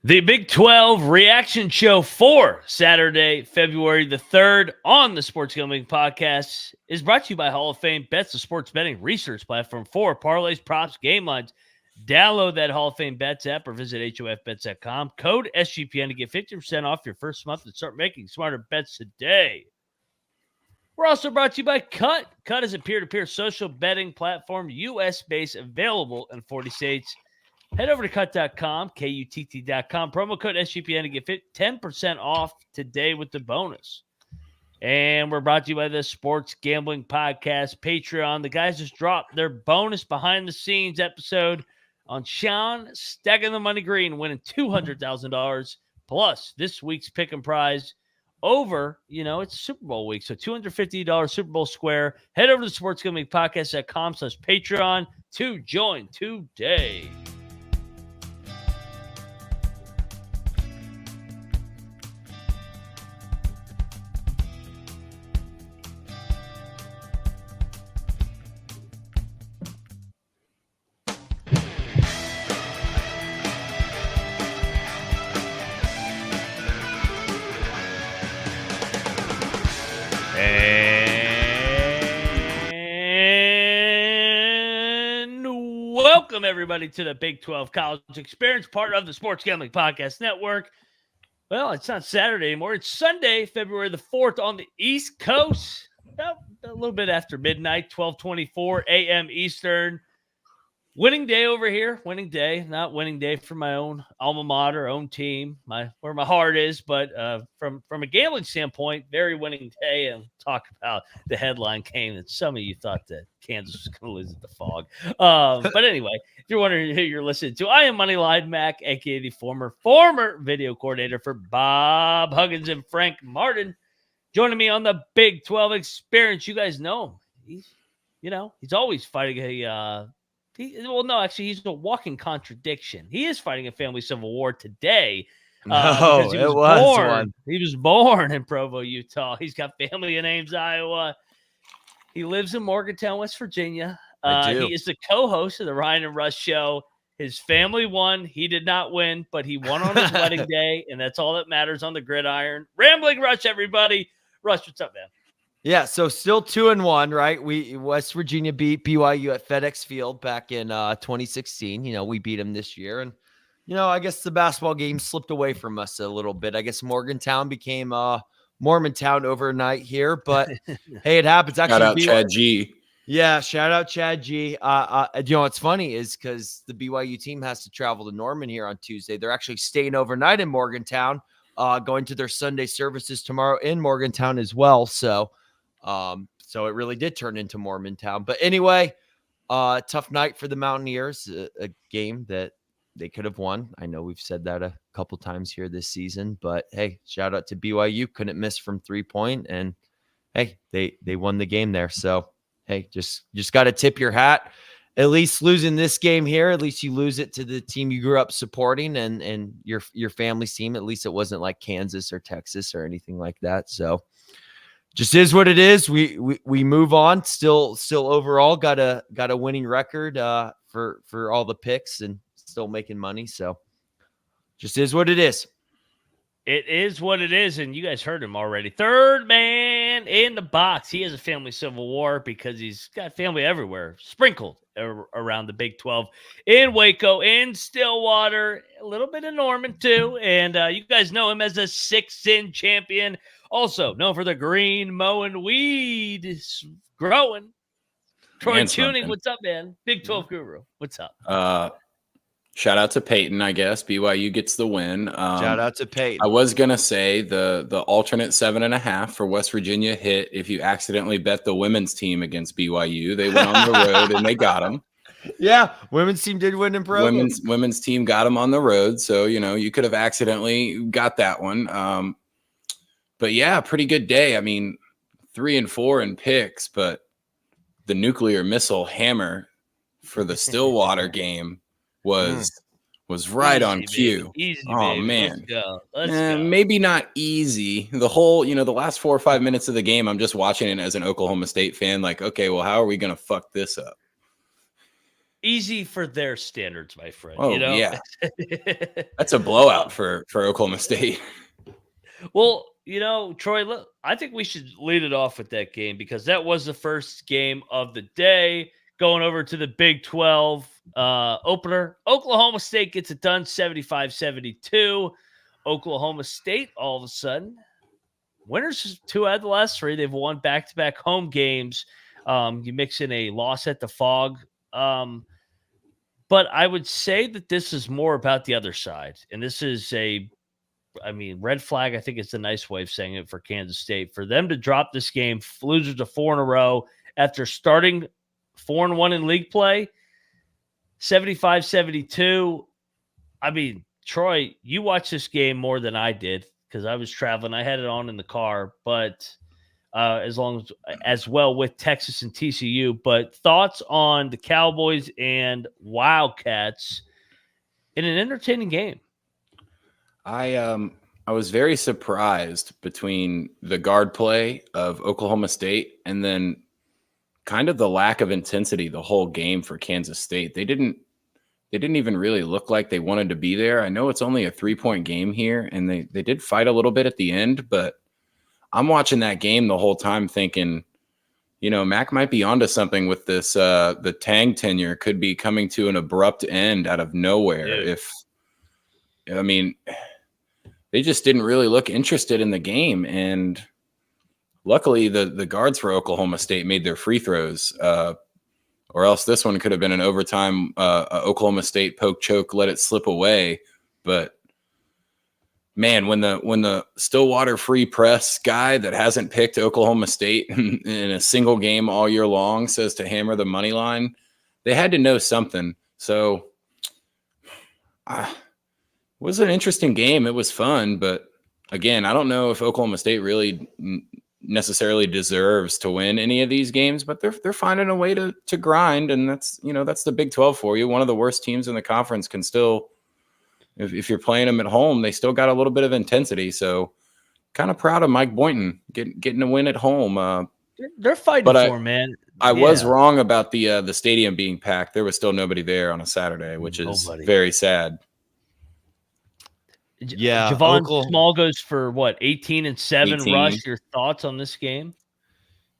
The Big 12 reaction show for Saturday, February the 3rd on the Sports Gambling Podcast is brought to you by Hall of Fame Bets, the sports betting research platform for parlays, props, game lines. Download that Hall of Fame Bets app or visit hofbets.com. Code SGPN to get 50% off your first month and start making smarter bets today. We're also brought to you by Cut. Cut is a peer-to-peer social betting platform, U.S.-based, available in 40 states. Head over to cut.com, Kutt.com, promo code SGPN to get 10% off today with the bonus. And we're brought to you by the Sports Gambling Podcast Patreon. The guys just dropped their bonus behind-the-scenes episode on Sean stacking the money green, winning $200,000 plus this week's pick and prize over, it's Super Bowl week. So $250 Super Bowl square. Head over to sportsgamblingpodcast.com/Patreon to join today. And welcome, everybody, to the Big 12 College Experience, part of the Sports Gambling Podcast Network. Well, it's not Saturday anymore. It's Sunday, February the 4th on the East Coast. About a little bit after midnight, 12:24 a.m. Eastern. Winning day over here. Winning day. Not winning day for my own alma mater, own team, where my heart is. But from a gambling standpoint, very winning day. And talk about the headline game that some of you thought that Kansas was going to lose at the Fog. But anyway, if you're wondering who you're listening to, I am Moneyline Mac, a.k.a. the former video coordinator for Bob Huggins and Frank Martin. Joining me on the Big 12 Experience. You guys know him. He's always fighting he's a walking contradiction. He is fighting a family civil war today. Because he was born in Provo, Utah. He's got family in Ames, Iowa. He lives in Morgantown, West Virginia. He is the co-host of the Ryan and Russ show. His family won. He did not win, but he won on his wedding day, and that's all that matters on the gridiron. Rambling Rush, everybody. Rush, what's up, man? Yeah, so still 2-1, right? West Virginia beat BYU at FedEx Field back in 2016. We beat them this year, and I guess the basketball game slipped away from us a little bit. I guess Morgantown became Mormontown overnight here, but hey, it happens. Actually, shout out Chad G. Yeah, shout out Chad G. What's funny is because the BYU team has to travel to Norman here on Tuesday. They're actually staying overnight in Morgantown, going to their Sunday services tomorrow in Morgantown as well. So it really did turn into Mormontown. But anyway, tough night for the Mountaineers, a game that they could have won. I know we've said that a couple times here this season, but hey, shout out to BYU. Couldn't miss from 3-point, and hey, they won the game there. So hey, just got to tip your hat. At least losing this game here, at least you lose it to the team you grew up supporting and your family's team. At least it wasn't like Kansas or Texas or anything like that. So just is what it is. We move on. Still overall got a winning record for all the picks and still making money. So just is what it is. It is what it is, and you guys heard him already. Third man in the box. He has a family civil war because he's got family everywhere, sprinkled around the Big 12, in Waco, in Stillwater, a little bit in Norman too. And you guys know him as a 6-in champion. Also known for the green mowing weed growing. Troy Chewning, what's up, man? Big 12 guru. What's up? Shout out to Peyton, I guess. BYU gets the win. Shout out to Peyton. I was going to say the alternate 7.5 for West Virginia hit if you accidentally bet the women's team against BYU. They went on the road and they got them. Yeah, women's team did win in Provo. Women's team got them on the road. So, you could have accidentally got that one. But yeah, pretty good day. I mean, 3-4 in picks, but the nuclear missile hammer for the Stillwater game was right easy, on cue. Easy, oh baby. man, Let's go. Maybe not easy. The whole, the last 4 or 5 minutes of the game, I'm just watching it as an Oklahoma State fan. Like, okay, well, how are we gonna fuck this up? Easy for their standards, my friend. Oh, you know? yeah. That's a blowout for Oklahoma State. Well, Troy, look, I think we should lead it off with that game because that was the first game of the day. Going over to the Big 12 opener. Oklahoma State gets it done 75-72. Oklahoma State, all of a sudden, winners 2 out of the last 3. They've won back-to-back home games. You mix in a loss at the Fog. But I would say that this is more about the other side. And this is red flag, I think it's a nice way of saying it for Kansas State. For them to drop this game, losers to 4 in a row after starting 4-1 in league play, 75-72. I mean, Troy, you watched this game more than I did because I was traveling. I had it on in the car, but as well with Texas and TCU. But thoughts on the Cowboys and Wildcats in an entertaining game? I was very surprised between the guard play of Oklahoma State and then kind of the lack of intensity the whole game for Kansas State. They didn't even really look like they wanted to be there. I know it's only a 3-point game here, and they did fight a little bit at the end, but I'm watching that game the whole time thinking, Mac might be onto something with this. The Tang tenure could be coming to an abrupt end out of nowhere. They just didn't really look interested in the game. And luckily the guards for Oklahoma State made their free throws, or else this one could have been an overtime Oklahoma State poke choke, let it slip away. But man, when the Stillwater free press guy that hasn't picked Oklahoma State in a single game all year long says to hammer the money line, they had to know something. So it was an interesting game. It was fun, but again, I don't know if Oklahoma State really necessarily deserves to win any of these games, but they're finding a way to grind, and that's the Big 12 for you. One of the worst teams in the conference can still, if you're playing them at home, they still got a little bit of intensity. So kind of proud of Mike Boynton getting a win at home. They're fighting for him, man. I was wrong about the stadium being packed. There was still nobody there on a Saturday, which is very sad. Yeah, Javon Small goes for 18 and 7. 18. Rush, your thoughts on this game?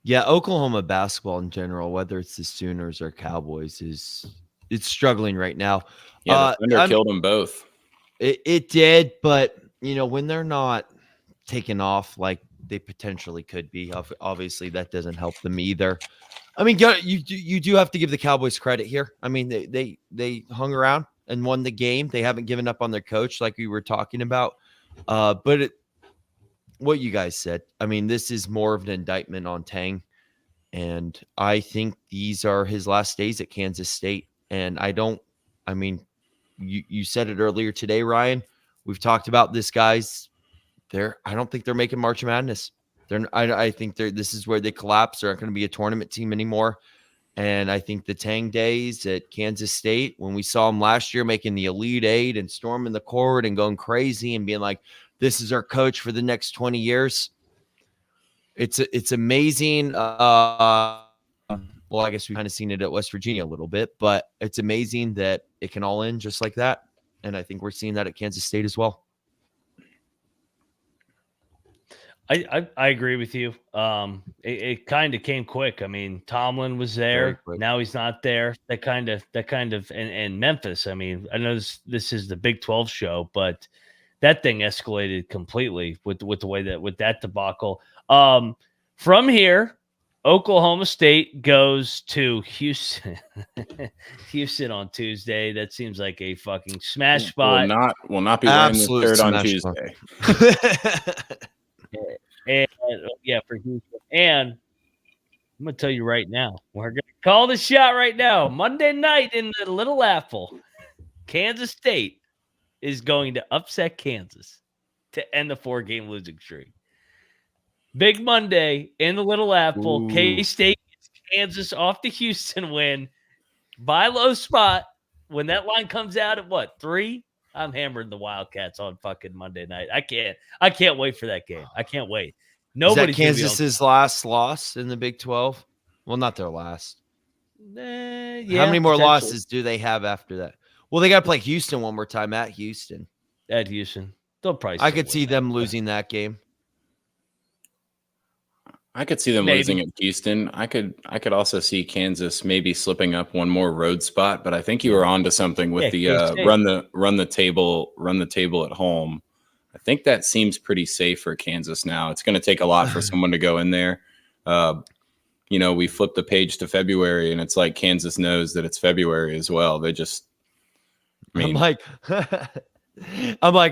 Yeah, Oklahoma basketball in general, whether it's the Sooners or Cowboys, it's struggling right now. Yeah, the Thunder killed them both. It did, but when they're not taking off like they potentially could be, obviously that doesn't help them either. I mean, you do have to give the Cowboys credit here. I mean, they hung around and won the game. They haven't given up on their coach like we were talking about. But what you guys said, I mean, this is more of an indictment on Tang. And I think these are his last days at Kansas State. And you said it earlier today, Ryan. We've talked about this, guys. I don't think they're making March Madness. I think this is where they collapse. They're not going to be a tournament team anymore. And I think the Tang days at Kansas State, when we saw them last year making the Elite Eight and storming the court and going crazy and being like, this is our coach for the next 20 years. It's amazing. Well, I guess we've kind of seen it at West Virginia a little bit, but it's amazing that it can all end just like that. And I think we're seeing that at Kansas State as well. I agree with you. It kind of came quick. I mean, Tomlin was there. Now he's not there. That kind of, and Memphis. I mean, I know this is the Big 12 show, but that thing escalated completely with the way that debacle. From here, Oklahoma State goes to Houston. Houston on Tuesday. That seems like a fucking smash spot. Will not be wearing the third on Tuesday. And for Houston. And I'm gonna tell you right now, we're gonna call the shot right now. Monday night in the Little Apple, Kansas State is going to upset Kansas to end the 4-game losing streak. Big Monday in the Little Apple. K-State gets Kansas off the Houston win. Buy low spot. When that line comes out at 3? I'm hammering the Wildcats on fucking Monday night. I can't wait for that game. I can't wait. Nobody's Is that Kansas's last loss in the Big 12? Well, not their last. Yeah, How many more potentially. losses do they have after that? Well, they got to play Houston one more time at Houston. At Houston. They'll probably I still could win see that. them losing that game. I could see them Maybe. losing at Houston. I could also see Kansas maybe slipping up one more road spot, but I think you were onto something with the K-State. run the table at home. I think that seems pretty safe for Kansas now. It's going to take a lot for someone to go in there. We flip the page to February, and it's like Kansas knows that it's February as well. They just, I'm like,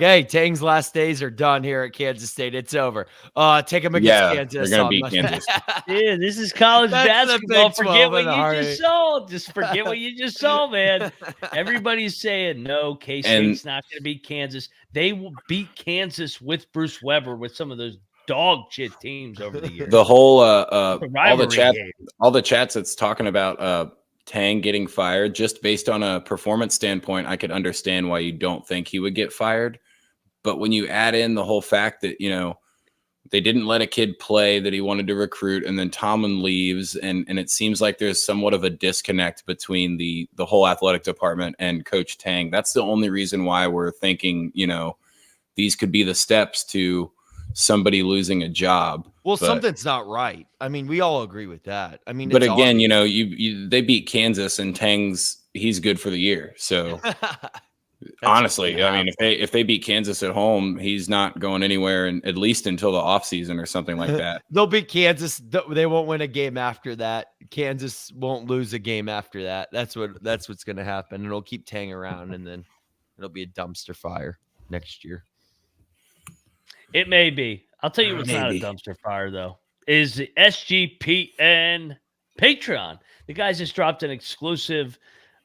hey, Tang's last days are done here at Kansas State. It's over. Take them against Kansas. they're going to beat on Kansas. Yeah, this is college That's the basketball. Big 12 Forget what in a you hurry. just saw. Just forget what you just saw, man. Everybody's saying no, K-State's not going to beat Kansas. They will beat Kansas with Bruce Weber with some of those dog shit teams over the years. The whole rivalry game. all the chats that's talking about Tang getting fired, just based on a performance standpoint, I could understand why you don't think he would get fired. But when you add in the whole fact that, they didn't let a kid play that he wanted to recruit, and then Tomlin leaves, and it seems like there's somewhat of a disconnect between the whole athletic department and Coach Tang. That's the only reason why we're thinking, these could be the steps to somebody losing a job. Well, something's not right. I mean, we all agree with that. I mean, but it's again, obvious. they beat Kansas, and he's good for the year. So That's honestly, I mean, if they beat Kansas at home, he's not going anywhere, and at least until the offseason or something like that. They'll beat Kansas. They won't win a game after that. Kansas won't lose a game after that. That's what's going to happen. And it'll keep Tang around, and then it'll be a dumpster fire next year. It may be. I'll tell you what's not a dumpster fire, though, is the SGPN Patreon. The guys just dropped an exclusive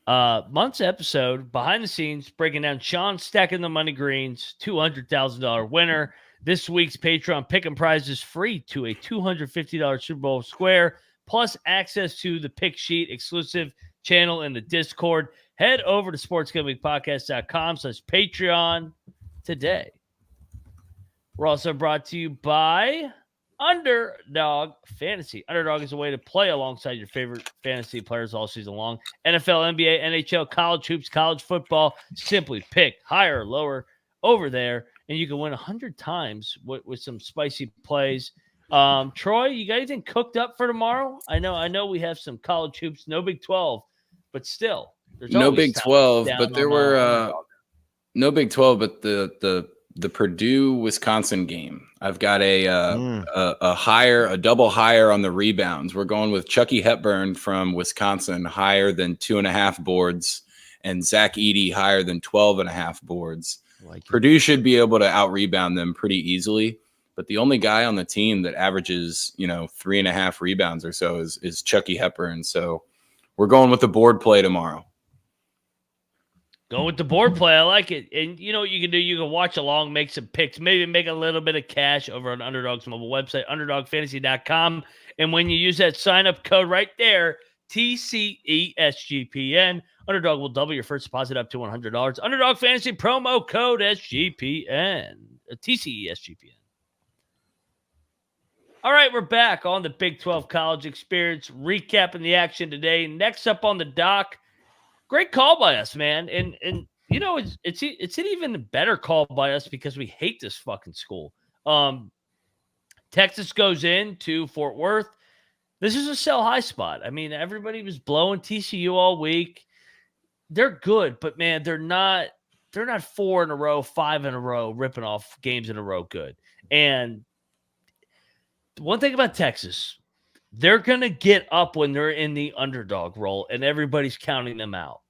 month's episode, behind the scenes, breaking down Sean stacking the money greens, $200,000 winner. This week's Patreon pick and prize is free to a $250 Super Bowl square, plus access to the pick sheet exclusive channel in the Discord. Head over to sportsgamblingpodcast.com/Patreon today. We're also brought to you by Underdog Fantasy. Underdog is a way to play alongside your favorite fantasy players all season long. NFL, NBA, NHL, college hoops, college football. Simply pick higher or lower over there, and you can win 100 times with some spicy plays. Troy, you got anything cooked up for tomorrow? I know we have some college hoops, no Big 12, but still. There's no Big 12, but there were no Big 12, but the Purdue-Wisconsin game. I've got a double higher on the rebounds. We're going with Chucky Hepburn from Wisconsin, higher than 2.5 boards, and Zach Edey higher than 12.5 boards. Purdue should be able to out-rebound them pretty easily, but the only guy on the team that averages, 3.5 rebounds or so is Chucky Hepburn. So we're going with the board play tomorrow. Go with the board play. I like it. And you know what you can do? You can watch along, make some picks, maybe make a little bit of cash over on Underdog's mobile website, underdogfantasy.com. And when you use that sign-up code right there, TCESGPN, Underdog will double your first deposit up to $100. Underdog Fantasy promo code SGPN, TCESGPN. All right, we're back on the Big 12 College Experience, recapping the action today. Next up on the dock, great call by us, man. And it's an even better call by us because we hate this fucking school. Texas goes into Fort Worth. This is a sell high spot. I mean, everybody was blowing TCU all week. They're good, but man, they're not 4 in a row, 5 in a row, ripping off games in a row good. And one thing about Texas, they're going to get up when they're in the underdog role and everybody's counting them out.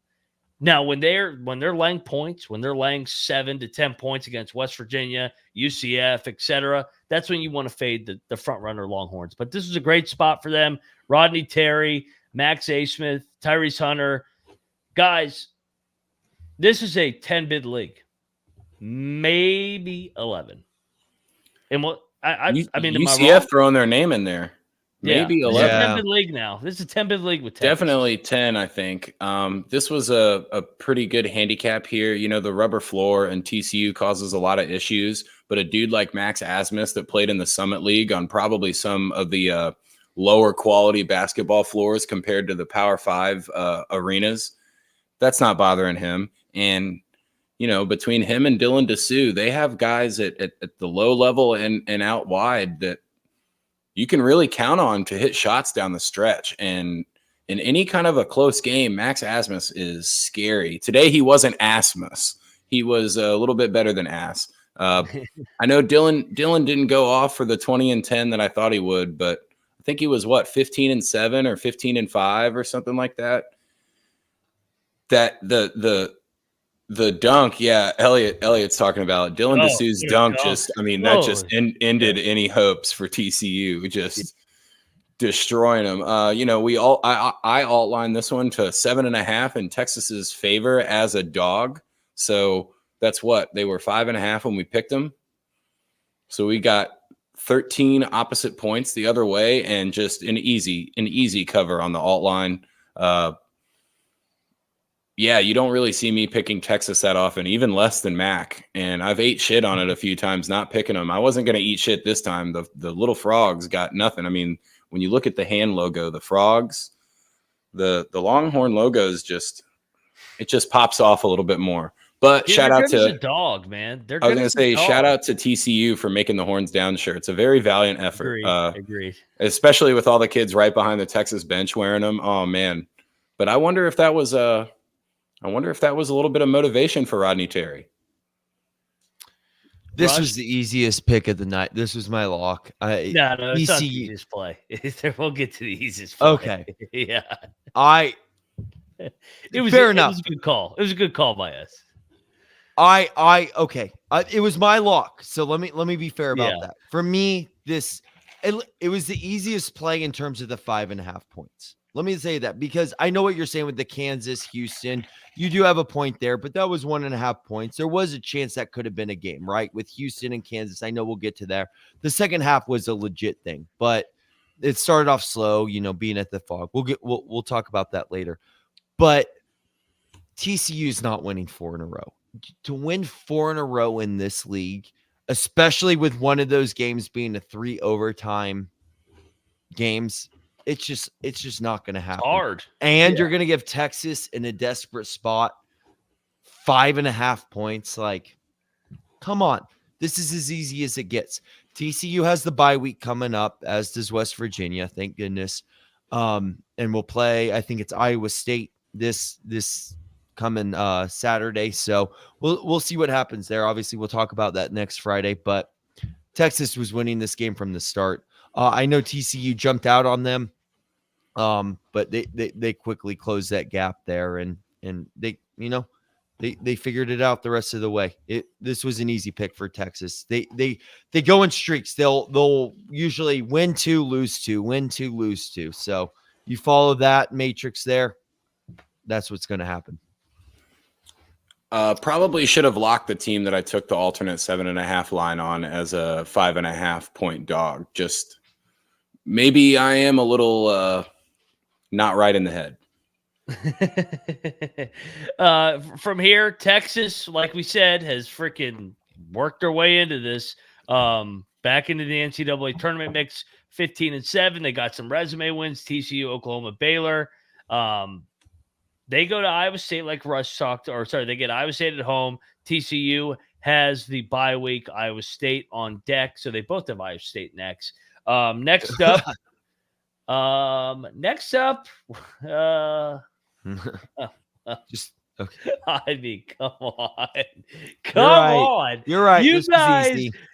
Now, when they're laying points, when they're laying 7 to 10 points against West Virginia, UCF, etc., that's when you want to fade the front runner Longhorns. But this is a great spot for them. Rodney Terry, Max A. Smith, Tyrese Hunter. Guys, this is a 10-bid league, maybe 11. And what I mean, UCF throwing their name in there. Maybe 11. This is a 10-bid league now. This is a 10-bid league with Texas. Definitely 10, I think. This was a pretty good handicap here. The rubber floor and TCU causes a lot of issues, but a dude like Max Asmus that played in the Summit League on probably some of the lower quality basketball floors compared to the Power 5 arenas. That's not bothering him. And, you know, between him and Dylan Dessou, they have guys at the low level and out wide that you can really count on to hit shots down the stretch. And in any kind of a close game, Max Asmus is scary. Today, he wasn't Asmus. He was a little bit better than Ass. I know Dylan didn't go off for the 20 and 10 that I thought he would, but I think he was 15 and 7 or 15 and 5 or something like that. That the dunk, yeah, Elliot's talking about Dylan Dessou's dunk. That just ended any hopes for TCU, just destroying them. I outlined this one to 7.5 in Texas's favor as a dog. So that's what they were 5.5 when we picked them. So we got 13 opposite points the other way, and just an easy cover on the alt line. Yeah, you don't really see me picking Texas that often, even less than Mac. And I've ate shit on it a few times, not picking them. I wasn't going to eat shit this time. The little frogs got nothing. I mean, when you look at the hand logo, the frogs, the Longhorn logo is just pops off a little bit more. But shout out to a dog, man. I was going to say shout out to TCU for making the Horns Down shirt. It's a very valiant effort. Agreed. Especially with all the kids right behind the Texas bench wearing them. Oh man. But I wonder if that was a little bit of motivation for Rodney Terry. This was the easiest pick of the night. This was my lock. No, it's not the easiest play. We'll get to the easiest play. Okay. Yeah. It was fair enough. It was a good call. It was a good call by us. Okay. It was my lock. So let me be fair about that. For me, it was the easiest play in terms of the 5.5 points. Let me say that, because I know what you're saying with the Kansas, Houston. You do have a point there, but that was 1.5 points. There was a chance that could have been a game, right? With Houston and Kansas. I know we'll get to there. The second half was a legit thing, but it started off slow, being at the Fog. We'll talk about that later. But TCU is not winning 4 in a row. To win 4 in a row in this league, especially with one of those games being a 3 overtime games, it's just not going to happen. It's hard. And you're going to give Texas in a desperate spot 5.5 points. Like, come on. This is as easy as it gets. TCU has the bye week coming up, as does West Virginia. Thank goodness. And we'll play, I think it's Iowa State this coming Saturday. So we'll see what happens there. Obviously, we'll talk about that next Friday, but Texas was winning this game from the start. I know TCU jumped out on them, but they quickly closed that gap there, and they figured it out the rest of the way. This was an easy pick for Texas. They go in streaks. They'll usually win 2, lose 2, win 2, lose 2. So you follow that matrix there, that's what's going to happen. Probably should have locked the team that I took the alternate 7.5 line on as a 5.5 point dog. Just maybe I am a little not right in the head. From here, Texas, like we said, has freaking worked their way into this. Back into the NCAA tournament mix, 15 and 7. They got some resume wins: TCU, Oklahoma, Baylor. They go to Iowa State, like Rush talked, they get Iowa State at home. TCU has the bye week, Iowa State on deck, so they both have Iowa State next. Next up, just okay. I mean, come on. You're right.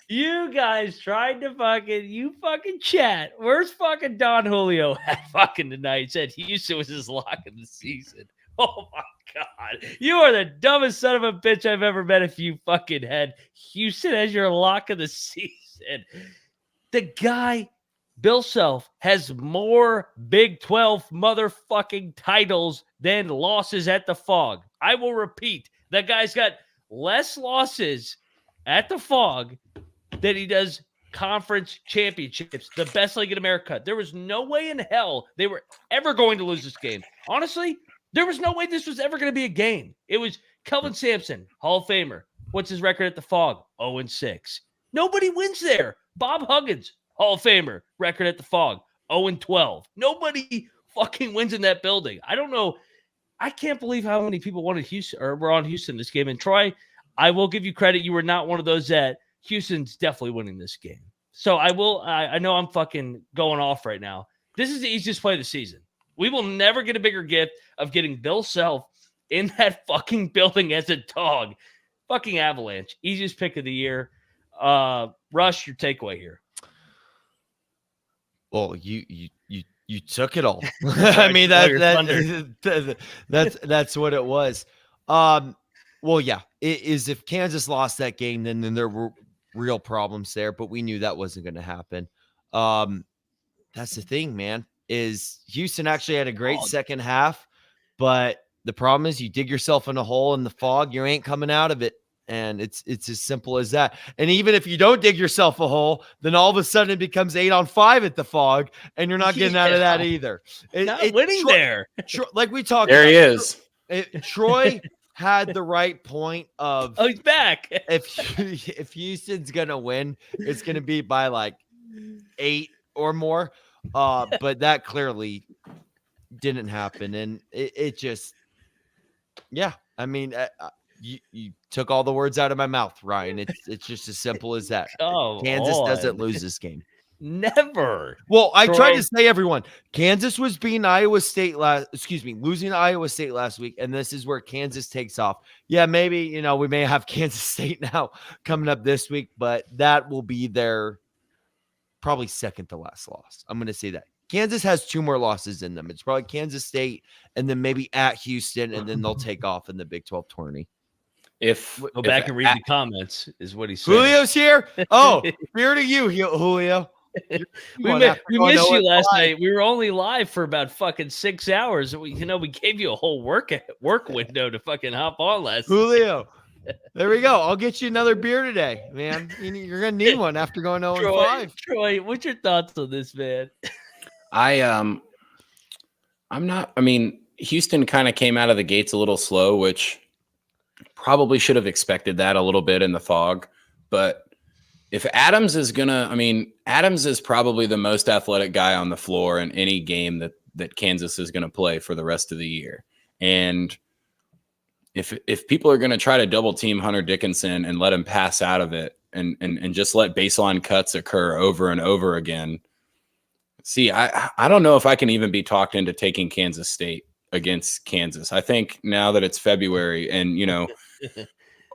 You guys tried to fucking chat. Where's fucking Don Julio at fucking tonight? Said Houston was his lock of the season. Oh my God. You are the dumbest son of a bitch I've ever met if you fucking had Houston as your lock of the season. The guy, Bill Self, has more Big 12 motherfucking titles than losses at the Fog. I will repeat, that guy's got less losses at the Fog than he does conference championships, the best league in America. There was no way in hell they were ever going to lose this game. Honestly, there was no way this was ever going to be a game. It was Kelvin Sampson, Hall of Famer. What's his record at the Fog? 0-6. Nobody wins there. Bob Huggins, Hall of Famer, record at the Fog, 0-12. Nobody fucking wins in that building. I don't know. I can't believe how many people wanted Houston or were on Houston this game. And Troy, I will give you credit. You were not one of those that Houston's definitely winning this game. So I know I'm fucking going off right now. This is the easiest play of the season. We will never get a bigger gift of getting Bill Self in that fucking building as a dog. Fucking Avalanche. Easiest pick of the year. Rush, your takeaway here. Well, you took it all. I mean, that's what it was. Well, yeah, it is. If Kansas lost that game, then there were real problems there, but we knew that wasn't going to happen. That's the thing, man, is Houston actually had a great second half, but the problem is you dig yourself in a hole in the fog, you ain't coming out of it. And it's as simple as that. And even if you don't dig yourself a hole, then all of a sudden it becomes 8-on-5 at the fog, and you're not getting out of that either. Not winning there. Like we talked there about. He is. Troy had the right point of, he's back. If Houston's gonna win, it's gonna be by like 8 or more. But that clearly didn't happen, and it just, yeah. I mean, you took all the words out of my mouth, Ryan. It's just as simple as that. Kansas doesn't lose this game. Never. Well, I tried to say, everyone, Kansas was beating Iowa State losing to Iowa State last week, and this is where Kansas takes off. Yeah, maybe, we may have Kansas State now coming up this week, but that will be their probably second to last loss. I'm going to say that. Kansas has 2 more losses in them. It's probably Kansas State and then maybe at Houston, and then they'll take off in the Big 12 tourney. Go back and read the comments, is what he said. Julio's here. Oh, fear to you, Julio. We missed you last night. We were only live for about fucking 6 hours. We gave you a whole work window to fucking hop on last night. Julio. There we go. I'll get you another beer today, man. You're gonna need one after going 0-5. Troy, what's your thoughts on this, man? I'm not. I mean, Houston kind of came out of the gates a little slow, which probably should have expected that a little bit in the fog. But if Adams is Adams is probably the most athletic guy on the floor in any game that Kansas is going to play for the rest of the year. And if people are going to try to double team Hunter Dickinson and let him pass out of it and just let baseline cuts occur over and over again. See, I don't know if I can even be talked into taking Kansas State against Kansas. I think now that it's February and,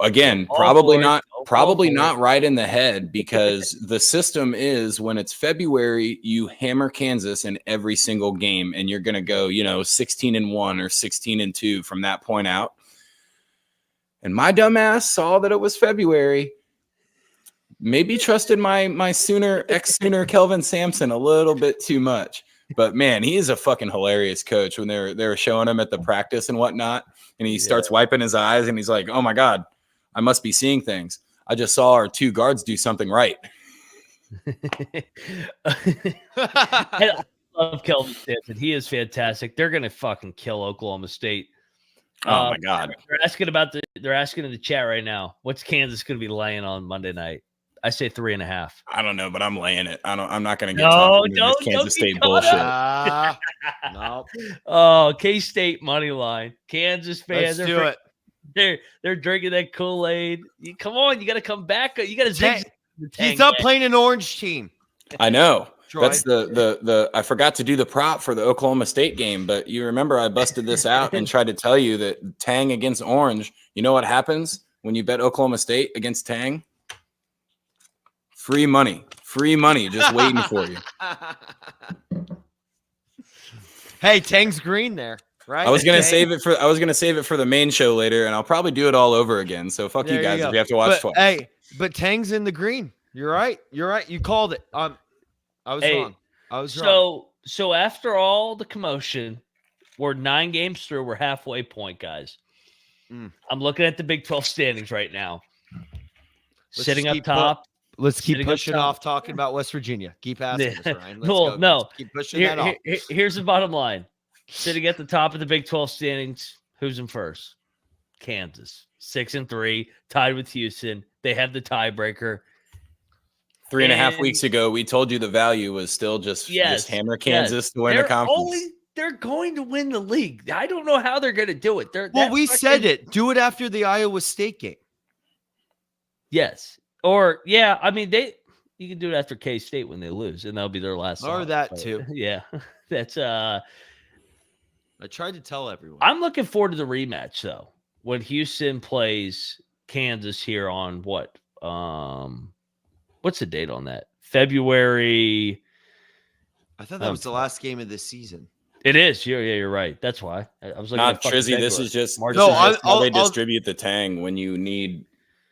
again, probably not right in the head, because the system is when it's February, you hammer Kansas in every single game and you're going to go, 16-1 or 16-2 from that point out. And my dumbass saw that it was February, maybe trusted my Sooner Kelvin Sampson a little bit too much. But man, he is a fucking hilarious coach when they were showing him at the practice and whatnot. And he starts wiping his eyes and he's like, oh my God, I must be seeing things. I just saw our 2 guards do something right. I love Kelvin Sampson. He is fantastic. They're going to fucking kill Oklahoma State. Oh my God. They're asking in the chat right now, what's Kansas going to be laying on Monday night? I say 3.5. I don't know, but I'm laying it. I'm not going to get Kansas State bullshit. No. Oh, K-State money line. Kansas fans. Let's do it. They're drinking that Kool-Aid. Come on, you got to come back. You got to take. He's up playing an orange team. I know. Troy. That's the I forgot to do the prop for the Oklahoma State game, but you remember I busted this out and tried to tell you that Tang against Orange. You know what happens when you bet Oklahoma State against Tang? Free money just waiting for you. Hey, Tang's green there, right? I was gonna save it for the main show later, and I'll probably do it all over again. So fuck you guys if you have to watch twice. Hey, but Tang's in the green. You're right. You called it. I was wrong. So after all the commotion, we're 9 games through. We're halfway point, guys. I'm looking at the Big 12 standings right now. Sitting up top. Let's keep pushing off talking about West Virginia. Keep asking us, Ryan. Let's keep pushing that off. Here's the bottom line. Sitting at the top of the Big 12 standings, who's in first? Kansas. 6-3, tied with Houston. They have the tiebreaker. 3.5 weeks ago, we told you the value was still just hammer Kansas to win the conference. They're going to win the league. I don't know how they're going to do it. Said it. Do it after the Iowa State game. Yes. Or, yeah, I mean, you can do it after K-State when they lose, and that'll be their last. Or that, too. Yeah. That's I tried to tell everyone. I'm looking forward to the rematch, though, when Houston plays Kansas here on what? What's the date on that? February. I thought that was the last game of this season. It is. You're right. That's why. I was looking Not at Trizzy. This is just how they distribute the tang when you need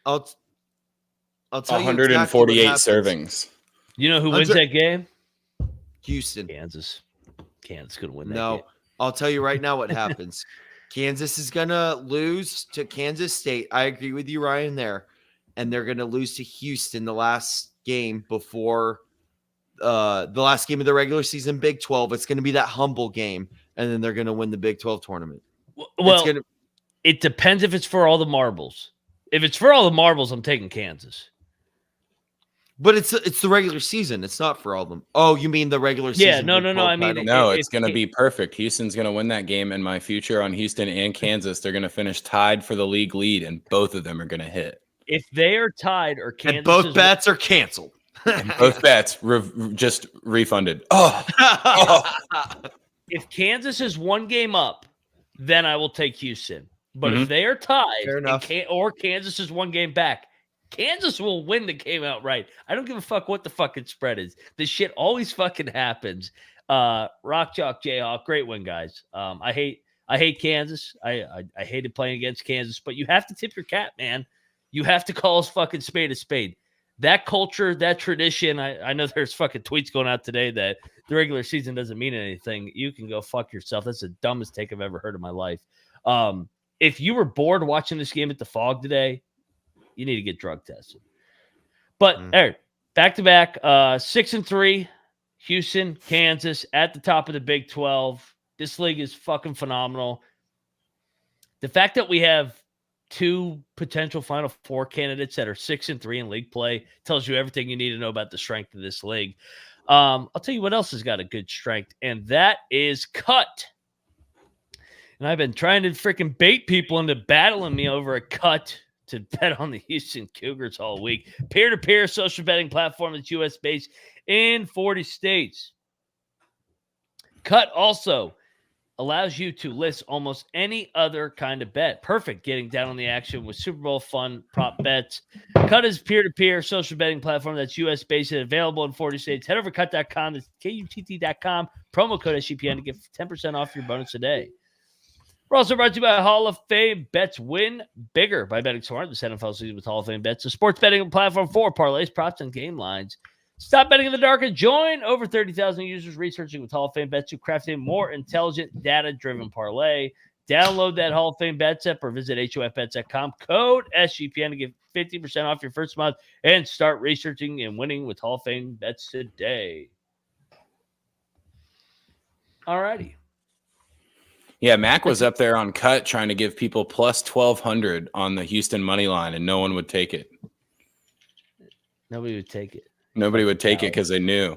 I'll tell 148 you servings. You know who wins that game? Houston. Kansas going to win that game. I'll tell you right now what happens. Kansas is going to lose to Kansas State. I agree with you, Ryan, there. And they're going to lose to Houston the last game before the last game of the regular season Big 12. It's going to be that humble game, and then they're going to win the Big 12 tournament. Well, it depends if it's for all the marbles. If it's for all the marbles, I'm taking Kansas. But it's the regular season. It's not for all of them. Oh, you mean the regular season? Yeah, no. I mean, it's going to be perfect. Houston's going to win that game, and my future on Houston and Kansas, they're going to finish tied for the league lead, and both of them are going to hit. If they are tied or Kansas, and both bets are canceled. Both bets just refunded. If Kansas is one game up, then I will take Houston. But if they are tied or Kansas is one game back, Kansas will win the game outright. I don't give a fuck what the fucking spread is. This shit always fucking happens. Rock Chalk Jayhawk, great win, guys. I hate Kansas. I hated playing against Kansas, but you have to tip your cap, man. You have to call us fucking spade a spade. That culture, that tradition, I know there's fucking tweets going out today that the regular season doesn't mean anything. You can go fuck yourself. That's the dumbest take I've ever heard in my life. If you were bored watching this game at the Fog today, you need to get drug tested. But Eric, back-to-back, 6-3, Houston, Kansas at the top of the Big 12. This league is fucking phenomenal. The fact that we have two potential Final Four candidates that are 6-3 in league play tells you everything you need to know about the strength of this league. I'll tell you what else has got a good strength, and that is cut. And I've been trying to freaking bait people into battling me over a cut to bet on the Houston Cougars all week. Peer-to-peer social betting platform that's U.S.-based in 40 states. Cut also allows you to list almost any other kind of bet. Perfect getting down on the action with Super Bowl fun prop bets. Cut is peer-to-peer social betting platform that's U.S.-based and available in 40 states. Head over to cut.com. That's KUTT.com. Promo code SGPN to get 10% off your bonus today. We're also brought to you by Hall of Fame Bets. Win bigger by betting smart. The NFL season with Hall of Fame Bets, a sports betting platform for parlays, props, and game lines. Stop betting in the dark and join over 30,000 users researching with Hall of Fame Bets to craft a more intelligent, data-driven parlay. Download that Hall of Fame Bets app or visit HOFBets.com. Code SGPN to get 50% off your first month and start researching and winning with Hall of Fame Bets today. All righty. Yeah, Mac was up there on cut trying to give people plus 1,200 on the Houston money line, and no one would take it. Nobody would take it. Nobody would take it because they knew.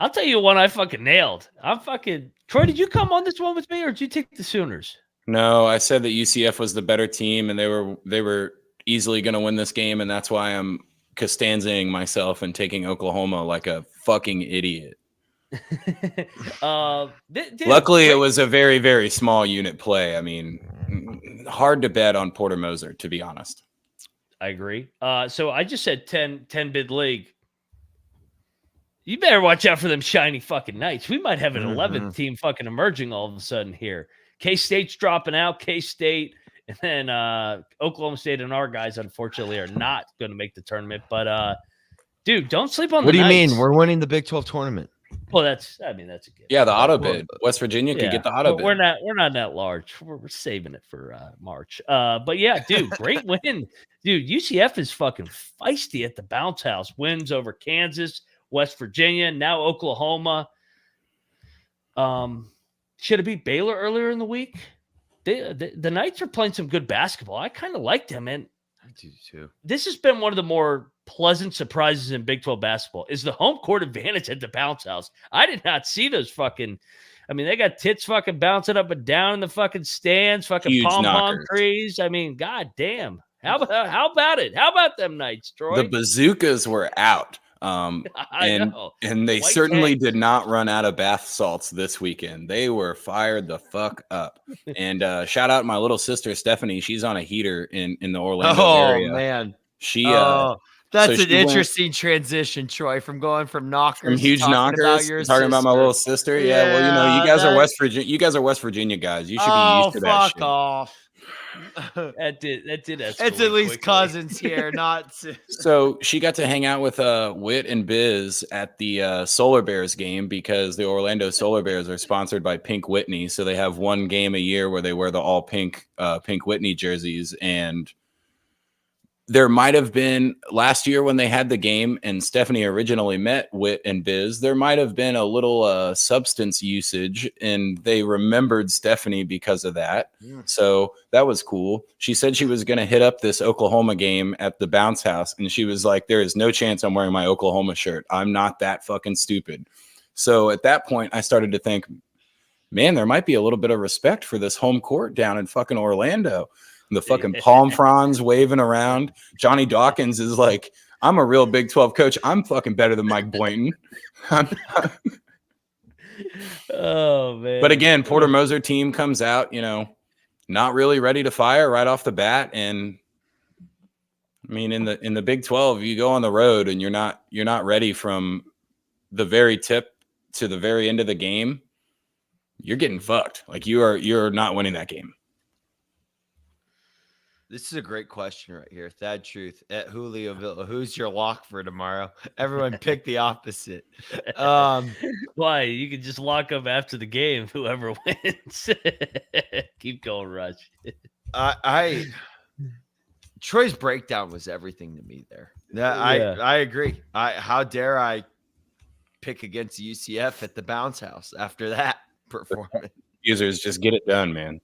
I'll tell you one I fucking nailed. Troy, did you come on this one with me, or did you take the Sooners? No, I said that UCF was the better team, and they were easily going to win this game, and that's why I'm Costanzaing myself and taking Oklahoma like a fucking idiot. Luckily, it was a very, very small unit play. I mean, hard to bet on Porter Moser, to be honest. I agree. So I just said 10 bid league. You better watch out for them shiny fucking Knights. We might have an 11th team fucking emerging all of a sudden here. K-State's dropping out. K-State and then Oklahoma State and our guys, unfortunately, are not going to make the tournament. But, dude, don't sleep on the Knights. What do you mean? We're winning the Big 12 tournament. Well, that's a gift. Yeah, the auto bid. West Virginia could get the auto bid. We're not that large. We're saving it for March. But yeah, dude, great win. Dude, UCF is fucking feisty at the bounce house. Wins over Kansas, West Virginia, now Oklahoma. Should have beat Baylor earlier in the week. The Knights are playing some good basketball. I kind of like them, and I do too. This has been one of the more pleasant surprises in Big 12 basketball is the home court advantage at the bounce house. I did not see those fucking – I mean, they got tits fucking bouncing up and down in the fucking stands, fucking Huge pom-pom knockers. trees. I mean, god damn. How about it? How about them Knights, Troy? The bazookas were out. I know. And they White certainly tanks. did not run out of bath salts this weekend. They were fired the fuck up. And shout out my little sister Stephanie. She's on a heater in the Orlando area. Oh man, She that's so an she went interesting transition, Troy, from going from knockers from huge to talking knockers talking about my little sister. Yeah, well, you know, you guys are West Virginia. You guys are West Virginia guys. You should be used to that shit. Fuck off. That did It's at least cousins here, not. So she got to hang out with Whit and Biz at the Solar Bears game because the Orlando Solar Bears are sponsored by Pink Whitney. So they have one game a year where they wear the all pink Pink Whitney jerseys. And there might have been last year when they had the game and Stephanie originally met Whit and Biz, there might have been a little substance usage and they remembered Stephanie because of that. Yeah. So that was cool. She said she was going to hit up this Oklahoma game at the bounce house. And she was like, there is no chance I'm wearing my Oklahoma shirt. I'm not that fucking stupid. So at that point, I started to think, man, there might be a little bit of respect for this home court down in fucking Orlando. The fucking palm fronds waving around. Johnny Dawkins is like, I'm a real Big 12 coach. I'm fucking better than Mike Boynton. Oh, man. But again, Porter Moser team comes out, you know, not really ready to fire right off the bat. And I mean, in the Big 12, you go on the road and you're not ready from the very tip to the very end of the game. You're getting fucked. Like you're not winning that game. This is a great question right here. Thad Truth at Julio Villa. Who's your lock for tomorrow? Everyone pick the opposite. Why? You can just lock them after the game, whoever wins. Keep going, Rush. Troy's breakdown was everything to me there. I agree. How dare I pick against UCF at the bounce house after that performance? Users just get it done, man.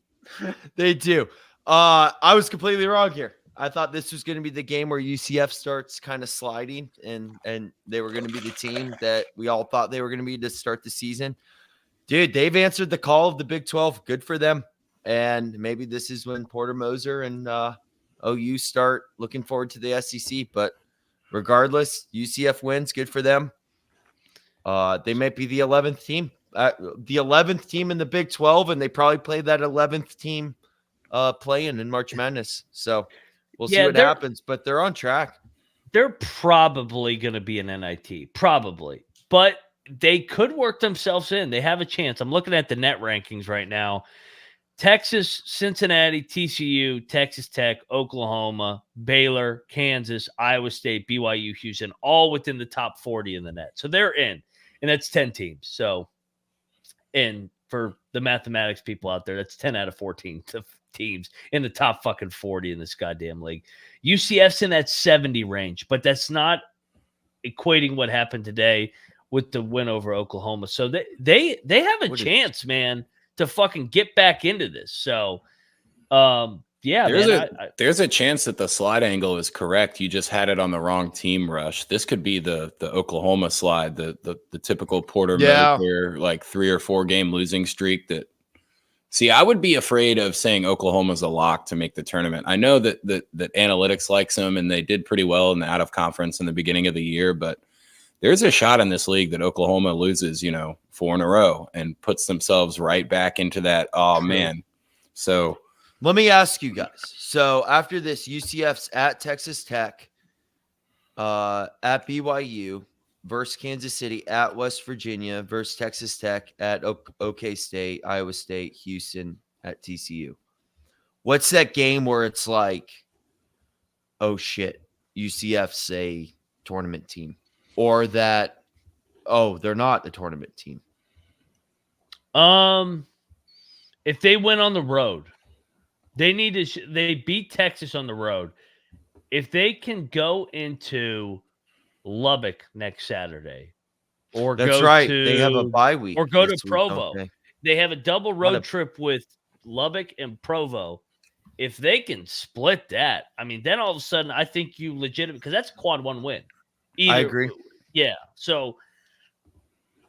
They do. I was completely wrong here. I thought this was going to be the game where UCF starts kind of sliding and they were going to be the team that we all thought they were going to be to start the season. Dude, they've answered the call of the Big 12. Good for them. And maybe this is when Porter Moser and OU start looking forward to the SEC. But regardless, UCF wins. Good for them. They might be the 11th team. The 11th team in the Big 12, and they probably play that 11th team playing in March Madness. So we'll see what happens, but they're on track. They're probably going to be an NIT, probably, but they could work themselves in. They have a chance. I'm looking at the net rankings right now. Texas, Cincinnati, TCU, Texas Tech, Oklahoma, Baylor, Kansas, Iowa State, BYU, Houston, all within the top 40 in the net. So they're in, and that's 10 teams. So, and for the mathematics people out there, that's 10 out of 14 teams in the top fucking 40 in this goddamn league. UCF's in that 70 range, but that's not equating what happened today with the win over Oklahoma. So they have a chance, man, to fucking get back into this. So, there's a chance that the slide angle is correct. You just had it on the wrong team, Rush. This could be the Oklahoma slide, the typical Porter Moser, like 3 or 4 game losing streak that. See, I would be afraid of saying Oklahoma's a lock to make the tournament. I know that analytics likes them and they did pretty well in the out of conference in the beginning of the year, but there's a shot in this league that Oklahoma loses, 4 in a row and puts themselves right back into that. Oh man. So let me ask you guys. So after this, UCF's at Texas Tech, at BYU, versus Kansas City, at West Virginia, versus Texas Tech, at OK State, Iowa State, Houston, at TCU. What's that game where it's like, oh shit, UCF's a tournament team? Or that, oh, they're not a tournament team? If they went on the road, they need to. They beat Texas on the road. If they can go into Lubbock next Saturday, or that's right, they have a bye week, or go to Provo. Okay. They have a double road trip with Lubbock and Provo. if they can split that, I mean, then all of a sudden, I think you legitimate because that's a quad 1 win. I agree. Yeah. So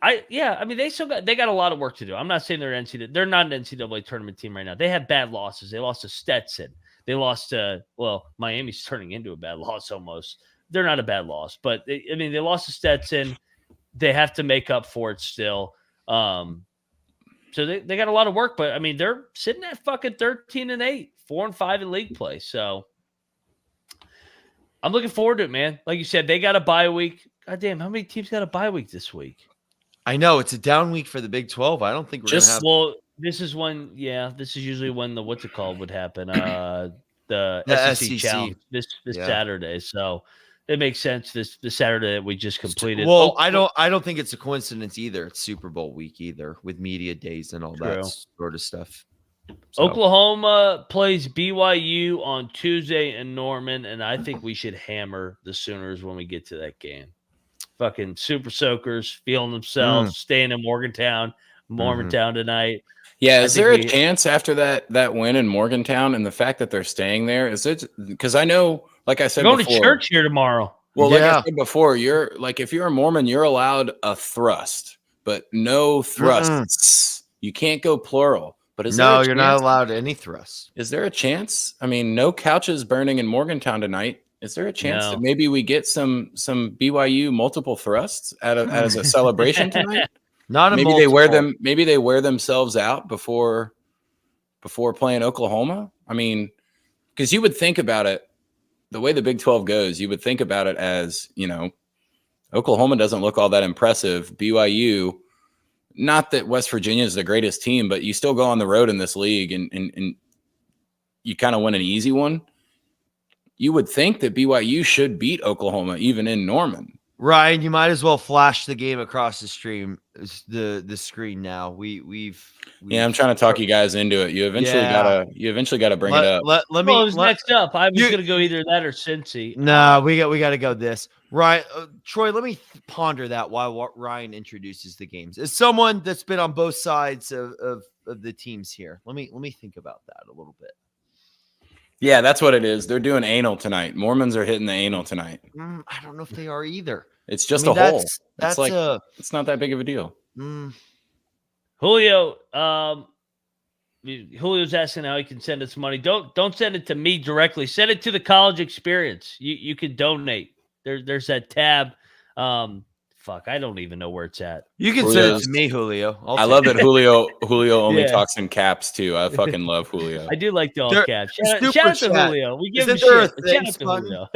I mean, they got a lot of work to do. I'm not saying they're not an NCAA tournament team right now. They have bad losses. They lost to Stetson. They lost to, Miami's turning into a bad loss almost. They're not a bad loss, but they lost to Stetson. They have to make up for it still. So they got a lot of work, but I mean, they're sitting at fucking 13-8, 4-5 in league play. So I'm looking forward to it, man. Like you said, they got a bye week. God damn, how many teams got a bye week this week? I know it's a down week for the Big 12. I don't think we're gonna have. Well, this is usually when the what's it called would happen. The SEC challenge this Saturday. So it makes sense. This Saturday that we just completed. Well, I don't think it's a coincidence either. It's Super Bowl week either, with media days and all that sort of stuff. So. Oklahoma plays BYU on Tuesday in Norman, and I think we should hammer the Sooners when we get to that game. Fucking Super Soakers feeling themselves, staying in Morgantown tonight. Yeah, is there a chance after that win in Morgantown and the fact that they're staying there? Is it because I know, like I said, going to church here tomorrow? Well, like I said before, you're like if you're a Mormon, you're allowed a thrust, but no thrusts. You can't go plural. But you're not allowed any thrusts. Is there a chance? I mean, no couches burning in Morgantown tonight. Is there a chance that maybe we get some BYU multiple thrusts as a celebration tonight? Maybe they wear them. Maybe they wear themselves out before playing Oklahoma. I mean, because you would think about it the way the Big 12 goes. You would think about it as Oklahoma doesn't look all that impressive. BYU, not that West Virginia is the greatest team, but you still go on the road in this league and you kind of win an easy one. You would think that BYU should beat Oklahoma even in Norman. Ryan, you might as well flash the game across the screen now. I'm trying to talk you guys into it. You eventually gotta bring it up. Next up. I was gonna go either that or Cincy. No, we got to go this. Right, Troy, let me ponder that while Ryan introduces the games. As someone that's been on both sides of the teams here, let me think about that a little bit. Yeah, that's what it is. They're doing anal tonight. Mormons are hitting the anal tonight. I don't know if they are either. It's just a hole. It's not that big of a deal. Julio, Julio's asking how he can send us money. Don't send it to me directly. Send it to the college experience. You can donate. There's that tab. I don't even know where it's at. You can send it to me, Julio. I love that Julio only talks in caps too. I fucking love Julio. I do like the all caps. Shout out to Julio. We give him shit. Shout out to Julio.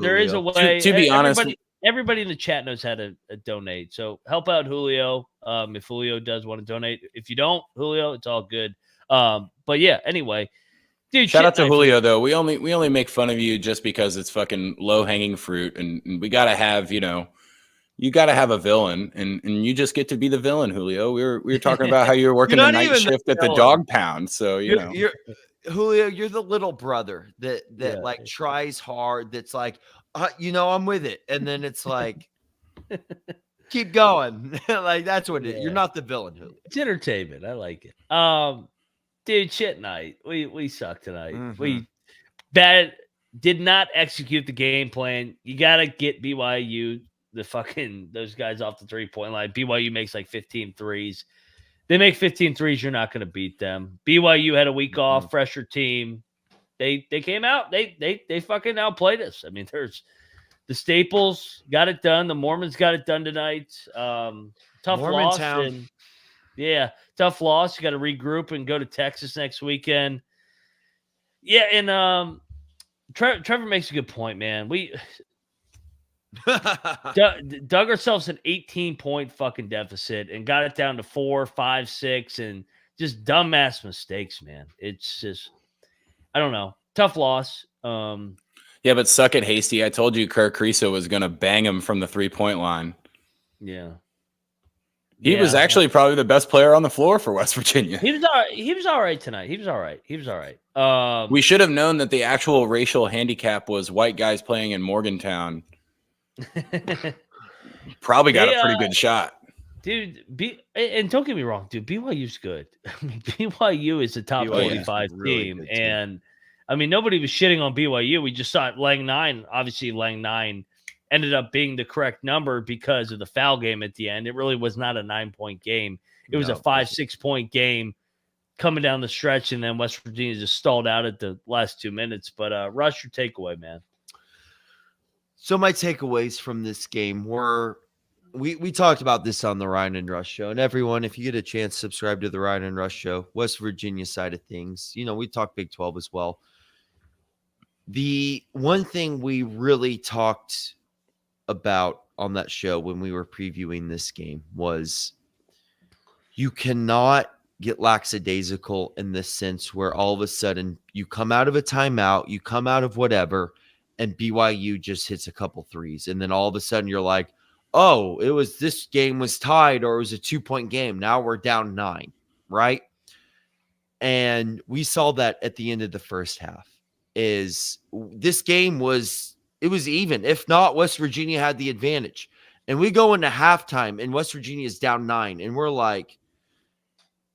There is a way. To be honest, everybody in the chat knows how to donate. So help out Julio. If Julio does want to donate, if you don't, Julio, it's all good. But yeah, anyway. Dude, shout out to Julio though. We only make fun of you just because it's fucking low hanging fruit, and we gotta have you gotta have a villain, and you just get to be the villain, Julio. We were talking about how you were working a night shift at the dog pound, so you're Julio. You're the little brother that tries hard. That's like, I'm with it, and then it's like, keep going. Like that's what it is. You're not the villain, Julio. It's entertainment. I like it. Dude, shit night. We suck tonight. We did not execute the game plan. You got to get BYU, those guys off the 3-point line. BYU makes like 15 threes. They make 15 threes. You're not going to beat them. BYU had a week off, fresher team. They came out. They fucking outplayed us. I mean, there's the Staples got it done. The Mormons got it done tonight. Tough loss. Yeah, tough loss. You got to regroup and go to Texas next weekend. Yeah, and Trevor makes a good point, man. We dug ourselves an 18-point fucking deficit and got it down to 4, 5, 6, and just dumbass mistakes, man. It's just, I don't know. Tough loss. Yeah, but suck it, Hasty. I told you Kirk Creaso was going to bang him from the 3-point line. Yeah. He was actually probably the best player on the floor for West Virginia. He was all right tonight. He was all right. We should have known that the actual racial handicap was white guys playing in Morgantown. Probably got a pretty good shot. Dude, and don't get me wrong, dude, BYU's good. I mean, BYU is a top BYU is 25 really team. good too. And I mean, nobody was shitting on BYU. We just saw it Lang 9. Obviously, Lang 9 ended up being the correct number because of the foul game at the end. It really was not a 9-point game. It was a 5-6-point game coming down the stretch, and then West Virginia just stalled out at the last 2 minutes. But Rush, your takeaway, man. So my takeaways from this game were we talked about this on the Ryan and Rush show. And everyone, if you get a chance, subscribe to the Ryan and Rush show, West Virginia side of things. You know, we talk Big 12 as well. The one thing we really talked about on that show when we were previewing this game was you cannot get lackadaisical in the sense where all of a sudden you come out of a timeout, you come out of whatever, and BYU just hits a couple threes. And then all of a sudden you're like, oh, this game was tied or it was a 2-point game. Now we're down 9, right? And we saw that at the end of the first half is this game was even. If not, West Virginia had the advantage. And we go into halftime and West Virginia is down 9. And we're like,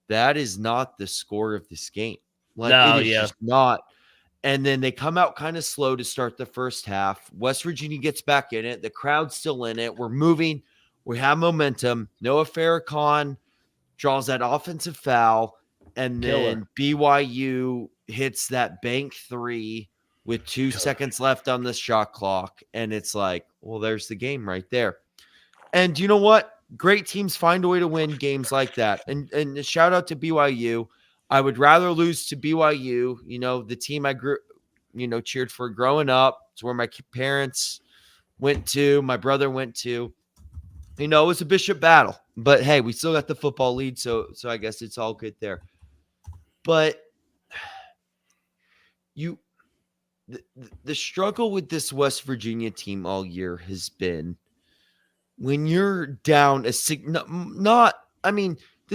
that is not the score of this game. Like, No, it is just not. And then they come out kind of slow to start the first half. West Virginia gets back in it. The crowd's still in it. We're moving. We have momentum. Noah Farrakhan draws that offensive foul. And then BYU hits that bank 3 with 2 seconds left on the shot clock. And it's like, well, there's the game right there. And you know what? Great teams find a way to win games like that. And a shout out to BYU. I would rather lose to BYU, you know, the team I cheered for growing up. It's where my parents went to, my brother went to. You know, it was a Bishop battle. But hey, we still got the football lead, so I guess it's all good there. But the struggle with this West Virginia team all year has been when you're down the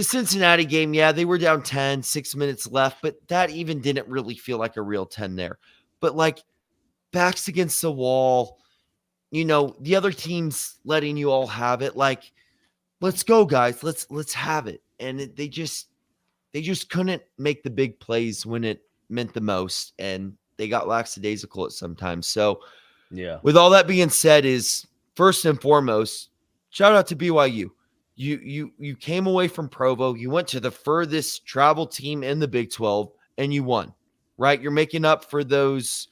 Cincinnati game, yeah, they were down 10, 6 minutes left, but that even didn't really feel like a real 10 there. But like backs against the wall, you know, the other team's letting you all have it. Like, let's go, guys. Let's have it. And they just couldn't make the big plays when it meant the most, and they got lackadaisical at sometimes. So, yeah. With all that being said, is first and foremost, shout out to BYU. You came away from Provo. You went to the furthest travel team in the Big 12, and you won. Right? You're making up for those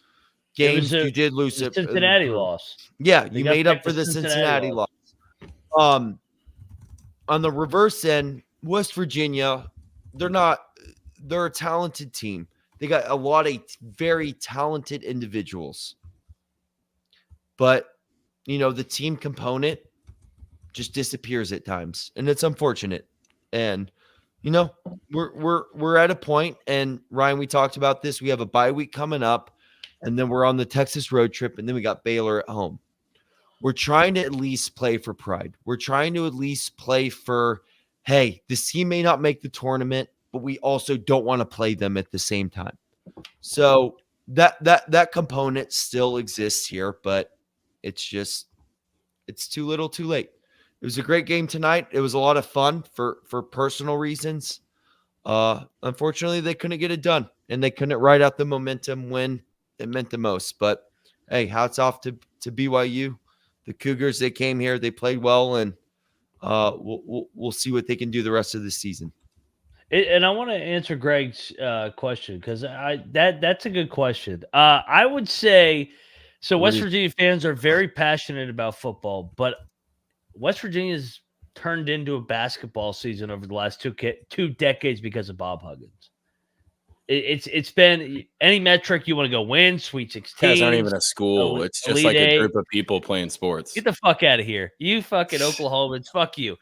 games you did lose. The Cincinnati loss. Yeah, you made up for the Cincinnati loss. On the reverse end, West Virginia, they're a talented team. They got a lot of very talented individuals. But, you know, the team component just disappears at times, and it's unfortunate. And, you know, we're at a point, and Ryan, we talked about this. We have a bye week coming up, and then we're on the Texas road trip, and then we got Baylor at home. We're trying to at least play for pride. We're trying to at least play for, hey, this team may not make the tournament, but we also don't want to play them at the same time. So that component still exists here, but it's too little too late. It was a great game tonight. It was a lot of fun for personal reasons. Unfortunately, they couldn't get it done, and they couldn't ride out the momentum when it meant the most. But hey, hats off to BYU. The Cougars, they came here, they played well, and we'll see what they can do the rest of the season. And I want to answer Greg's question, because that's a good question. I would say, so West Virginia fans are very passionate about football, but West Virginia's turned into a basketball season over the last two decades because of Bob Huggins. It's been any metric you want to go win, Sweet 16. It's not even a school. It's just like a group of people playing sports. Get the fuck out of here. You fucking Oklahomans. Fuck you.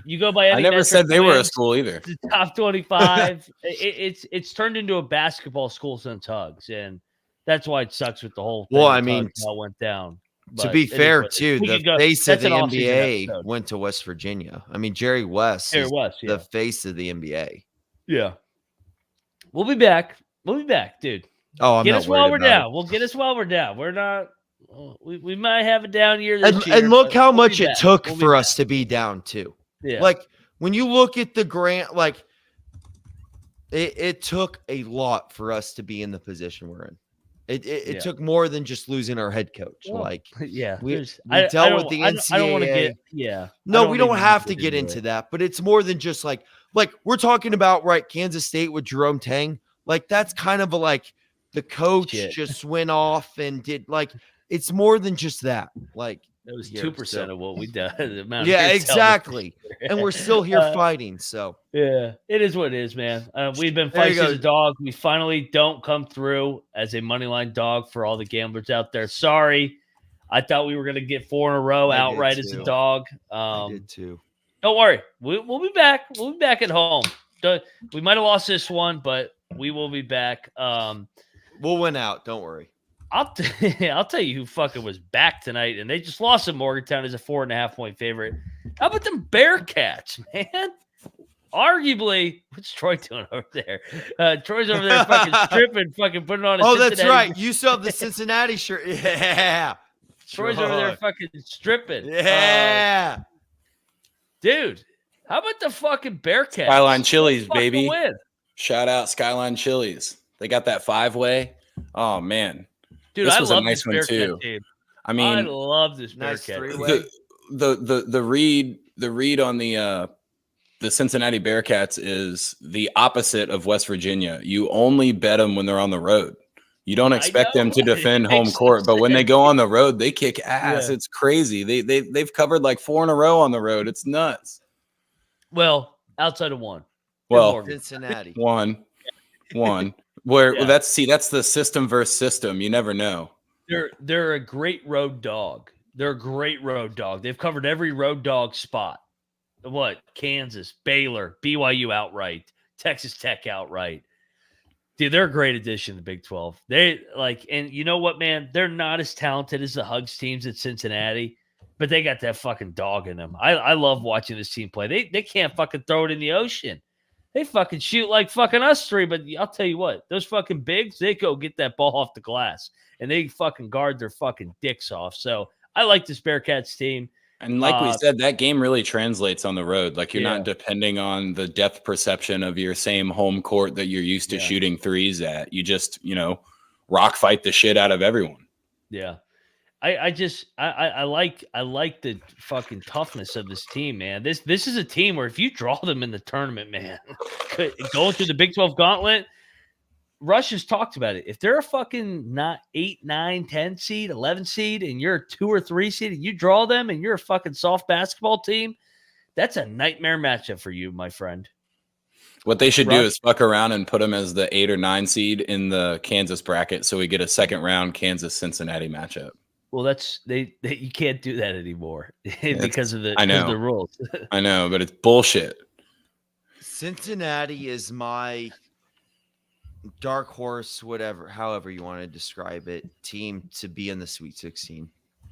You go by any I never metric said they wins, were a school either. The top 25. It's turned into a basketball school since Hugs, and that's why it sucks with the whole thing. Well, I mean, Hugs all went down. To be fair, too, the face of the NBA went to West Virginia. I mean, Jerry West is the face of the NBA. Yeah. We'll be back. Dude. Oh, I'm get not us while we're down. It. We'll get us while we're down. We're not. We might have a down year this year. And look how much it took for us to be down too. Yeah. Like when you look at the grant, like it took a lot for us to be in the position we're in. It took more than just losing our head coach. Well, like yeah, we I dealt with the NCAA. I don't want to get No, we don't even have to get into that, but it's more than just like we're talking about, right? Kansas State with Jerome Tang. Like that's kind of a like the coach just went off and did it's more than just that. Like it was 2% of what we did. Yeah, exactly. And we're still here fighting. So yeah, it is what it is, man. We've been fighting as a dog. We finally don't come through as a moneyline dog for all the gamblers out there. Sorry. I thought we were going to get 4 in a row outright as a dog. I did too. Don't worry. We'll be back. We'll be back at home. We might have lost this one, but we will be back. We'll win out. Don't worry. I'll tell you who fucking was back tonight, and they just lost to Morgantown as a 4.5-point favorite. How about them Bearcats, man? Arguably, what's Troy doing over there? Troy's over there fucking stripping, fucking putting on a Cincinnati. That's right. You still have the Cincinnati shirt. Yeah. Troy's over there fucking stripping. Yeah. Dude, how about the fucking Bearcats? Skyline Chili's, baby. Win. Shout out Skyline Chili's. They got that 5-way. Oh, man. Dude, this I was love a nice this one Bearcat too. team. I mean, I love this nice Bearcat. The read on the Cincinnati Bearcats is the opposite of West Virginia. You only bet them when they're on the road. You don't expect them to defend home court, but when they go on the road, they kick ass. Yeah. It's crazy. They've covered like 4 in a row on the road. It's nuts. Well, outside of one. Well, Cincinnati. One. Where that's the system versus system. You never know. They're a great road dog. They're a great road dog. They've covered every road dog spot. What? Kansas, Baylor, BYU outright, Texas Tech outright. Dude, they're a great addition to the Big 12. And you know what, man? They're not as talented as the Hugs teams at Cincinnati, but they got that fucking dog in them. I love watching this team play. They can't fucking throw it in the ocean. They fucking shoot like fucking us three, but I'll tell you what, those fucking bigs, they go get that ball off the glass, and they fucking guard their fucking dicks off. So I like this Bearcats team. And like we said, that game really translates on the road. Like you're not depending on the depth perception of your same home court that you're used to shooting threes at. You just, rock fight the shit out of everyone. Yeah. I like the fucking toughness of this team, man. This is a team where if you draw them in the tournament, man, going through the Big 12 gauntlet, Rush has talked about it. If they're a fucking not 8, 9, 10 seed, 11 seed, and you're a 2 or 3 seed, and you draw them, and you're a fucking soft basketball team, that's a nightmare matchup for you, my friend. What they should do is fuck around and put them as the 8 or 9 seed in the Kansas bracket, so we get a second round Kansas-Cincinnati matchup. Well, that's you can't do that anymore because of the rules. I know, but it's bullshit. Cincinnati is my dark horse, however you want to describe it, team to be in the Sweet 16.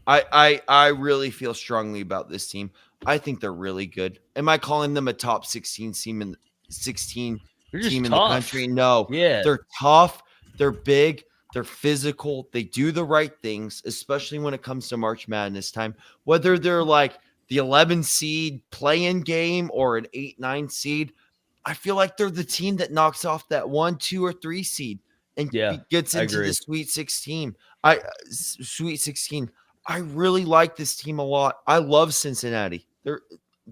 I really feel strongly about this team. I think they're really good. Am I calling them a top 16 team in the country? No. Yeah. They're tough. They're big. They're physical. They do the right things, especially when it comes to March Madness time. Whether they're like the 11 seed play-in game or an 8, 9 seed, I feel like they're the team that knocks off that 1, 2, or 3 seed and gets into the Sweet 16. Sweet 16. I really like this team a lot. I love Cincinnati.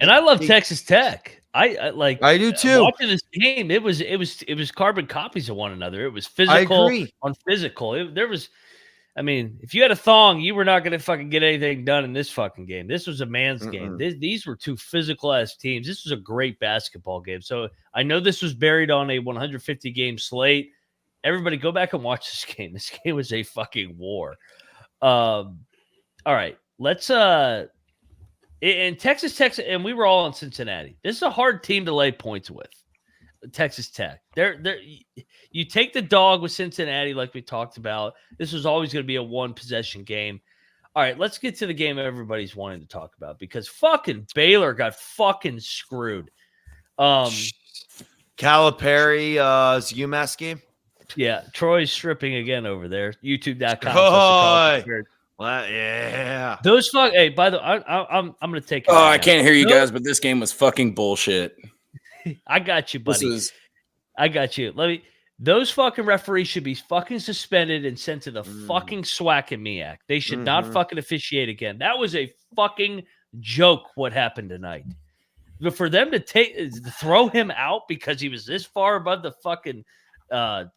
I love Texas Tech. I do too. Watching this game, it was carbon copies of one another. It was physical on physical. If you had a thong, you were not going to fucking get anything done in this fucking game. This was a man's game. These were two physical ass teams. This was a great basketball game. So I know this was buried on a 150 game slate. Everybody go back and watch this game. This game was a fucking war. All right, let's in Texas Tech, and we were all in Cincinnati. This is a hard team to lay points with. Texas Tech. You take the dog with Cincinnati, like we talked about. This was always going to be a 1-possession game. All right, let's get to the game everybody's wanting to talk about because fucking Baylor got fucking screwed. Calipari's UMass game. Yeah, Troy's stripping again over there. YouTube.com. Well, yeah. Those fuck. Hey, by the way, I'm gonna take it. Oh, right I now. can't hear you guys, but this game was fucking bullshit. I got you, buddy. This is I got you. Those fucking referees should be fucking suspended and sent to the fucking SWAC and MEAC. They should not fucking officiate again. That was a fucking joke what happened tonight. But for them to throw him out because he was this far above the fucking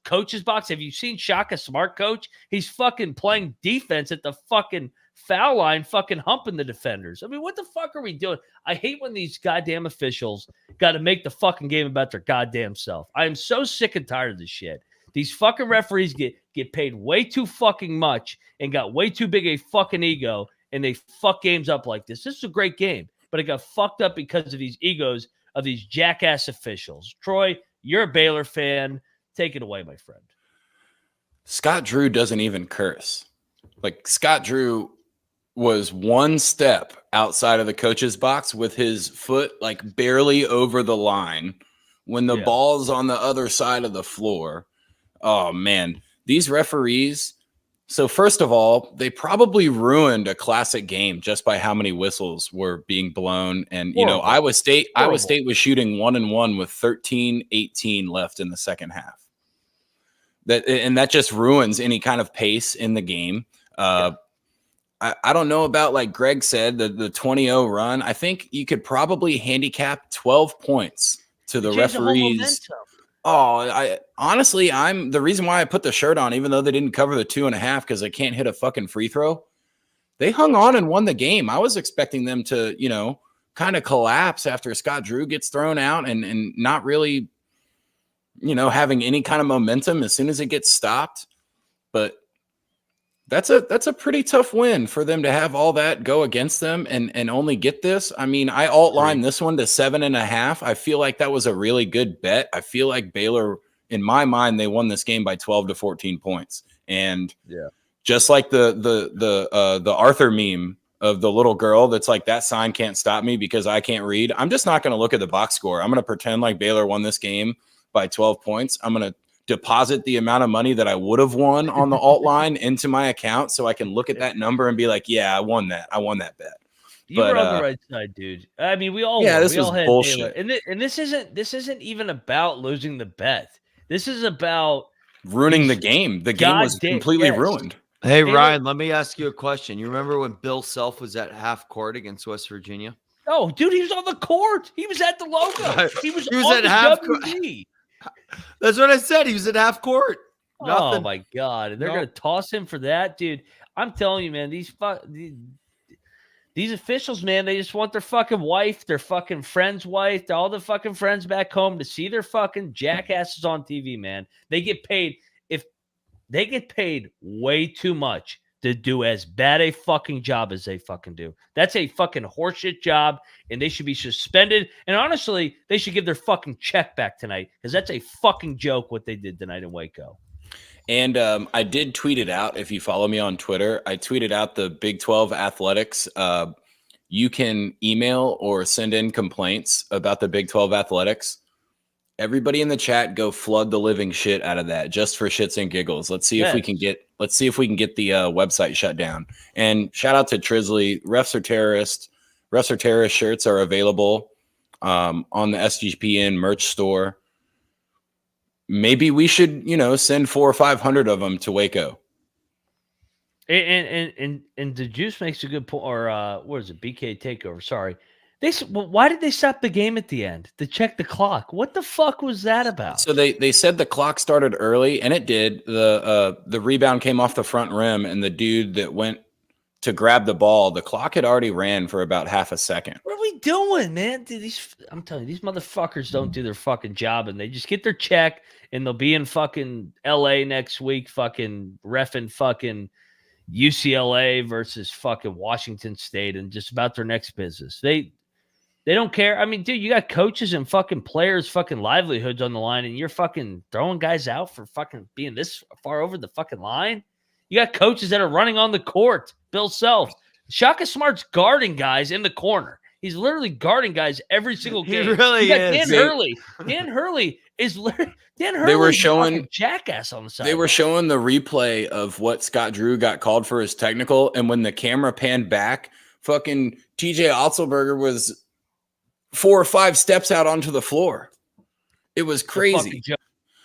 coach's box. Have you seen Shaka Smart, coach? He's fucking playing defense at the fucking foul line, fucking humping the defenders. I mean, what the fuck are we doing? I hate when these goddamn officials got to make the fucking game about their goddamn self. I am so sick and tired of this shit. These fucking referees get paid way too fucking much and got way too big a fucking ego, and they fuck games up like this. This is a great game, but it got fucked up because of these egos of these jackass officials. Troy, you're a Baylor fan. Take it away, my friend. Scott Drew doesn't even curse. Like, Scott Drew was one step outside of the coach's box with his foot like barely over the line when the ball's on the other side of the floor. Oh, man. These referees. So first of all, they probably ruined a classic game just by how many whistles were being blown. And, you know, Iowa State was shooting 1-1 with 13-18 left in the second half. That just ruins any kind of pace in the game. I don't know about, like Greg said, the 20-0 run. I think you could probably handicap 12 points to the referees. Honestly, the reason why I put the shirt on, even though they didn't cover the 2.5, because I can't hit a fucking free throw. They hung on and won the game. I was expecting them to, you know, kind of collapse after Scott Drew gets thrown out and not really, you know, having any kind of momentum as soon as it gets stopped. But that's a pretty tough win for them to have all that go against them and only get this. I mean, I outlined this one to 7.5. I feel like that was a really good bet. I feel like Baylor, in my mind, they won this game by 12 to 14 points. And just like the Arthur meme of the little girl that's like, that sign can't stop me because I can't read. I'm just not going to look at the box score. I'm going to pretend like Baylor won this game by 12 points. I'm going to deposit the amount of money that I would have won on the alt line into my account so I can look at that number and be like, yeah, I won that bet. You were on the right side, dude. I mean, we all this was bullshit. And this isn't even about losing the bet. This is about ruining the game. The game was completely ruined. Hey, Ryan, let me ask you a question. You remember when Bill Self was at half court against West Virginia? Oh, dude, he was on the court. He was at the logo. He was at half court. That's what I said. He was at half court. Oh my God! And they're gonna toss him for that, dude. I'm telling you, man. These officials, man, they just want their fucking wife, their fucking friend's wife, all the fucking friends back home to see their fucking jackasses on TV, man. They get paid way too much to do as bad a fucking job as they fucking do. That's a fucking horseshit job, and they should be suspended. And honestly, they should give their fucking check back tonight because that's a fucking joke what they did tonight in Waco. And I did tweet it out. If you follow me on Twitter, I tweeted out the Big 12 athletics. You can email or send in complaints about the Big 12 athletics. Everybody in the chat, go flood the living shit out of that just for shits and giggles. Let's see if we can get the website shut down. And shout out to Trisley. Refs are terrorists. Refs are terrorist shirts are available on the SGPN merch store. Maybe we should, send 400 or 500 of them to Waco. And the Juice makes a good point. Or what is it? BK Takeover. Sorry. Why did they stop the game at the end to check the clock? What the fuck was that about? So they said the clock started early, and it did. The rebound came off the front rim, and the dude that went to grab the ball, the clock had already ran for about half a second. What are we doing, man? Dude, I'm telling you, these motherfuckers don't do their fucking job, and they just get their check, and they'll be in fucking LA next week, fucking reffing fucking UCLA versus fucking Washington State, and just about their next business. They don't care. I mean, dude, you got coaches and fucking players' fucking livelihoods on the line, and you're fucking throwing guys out for fucking being this far over the fucking line. You got coaches that are running on the court. Bill Self. Shaka Smart's guarding guys in the corner. He's literally guarding guys every single game. He really is. Dan Hurley is literally They were showing jackass on the side. They were showing the replay of what Scott Drew got called for his technical, and when the camera panned back, fucking TJ Otzelberger was 4 or 5 steps out onto the floor. It was crazy.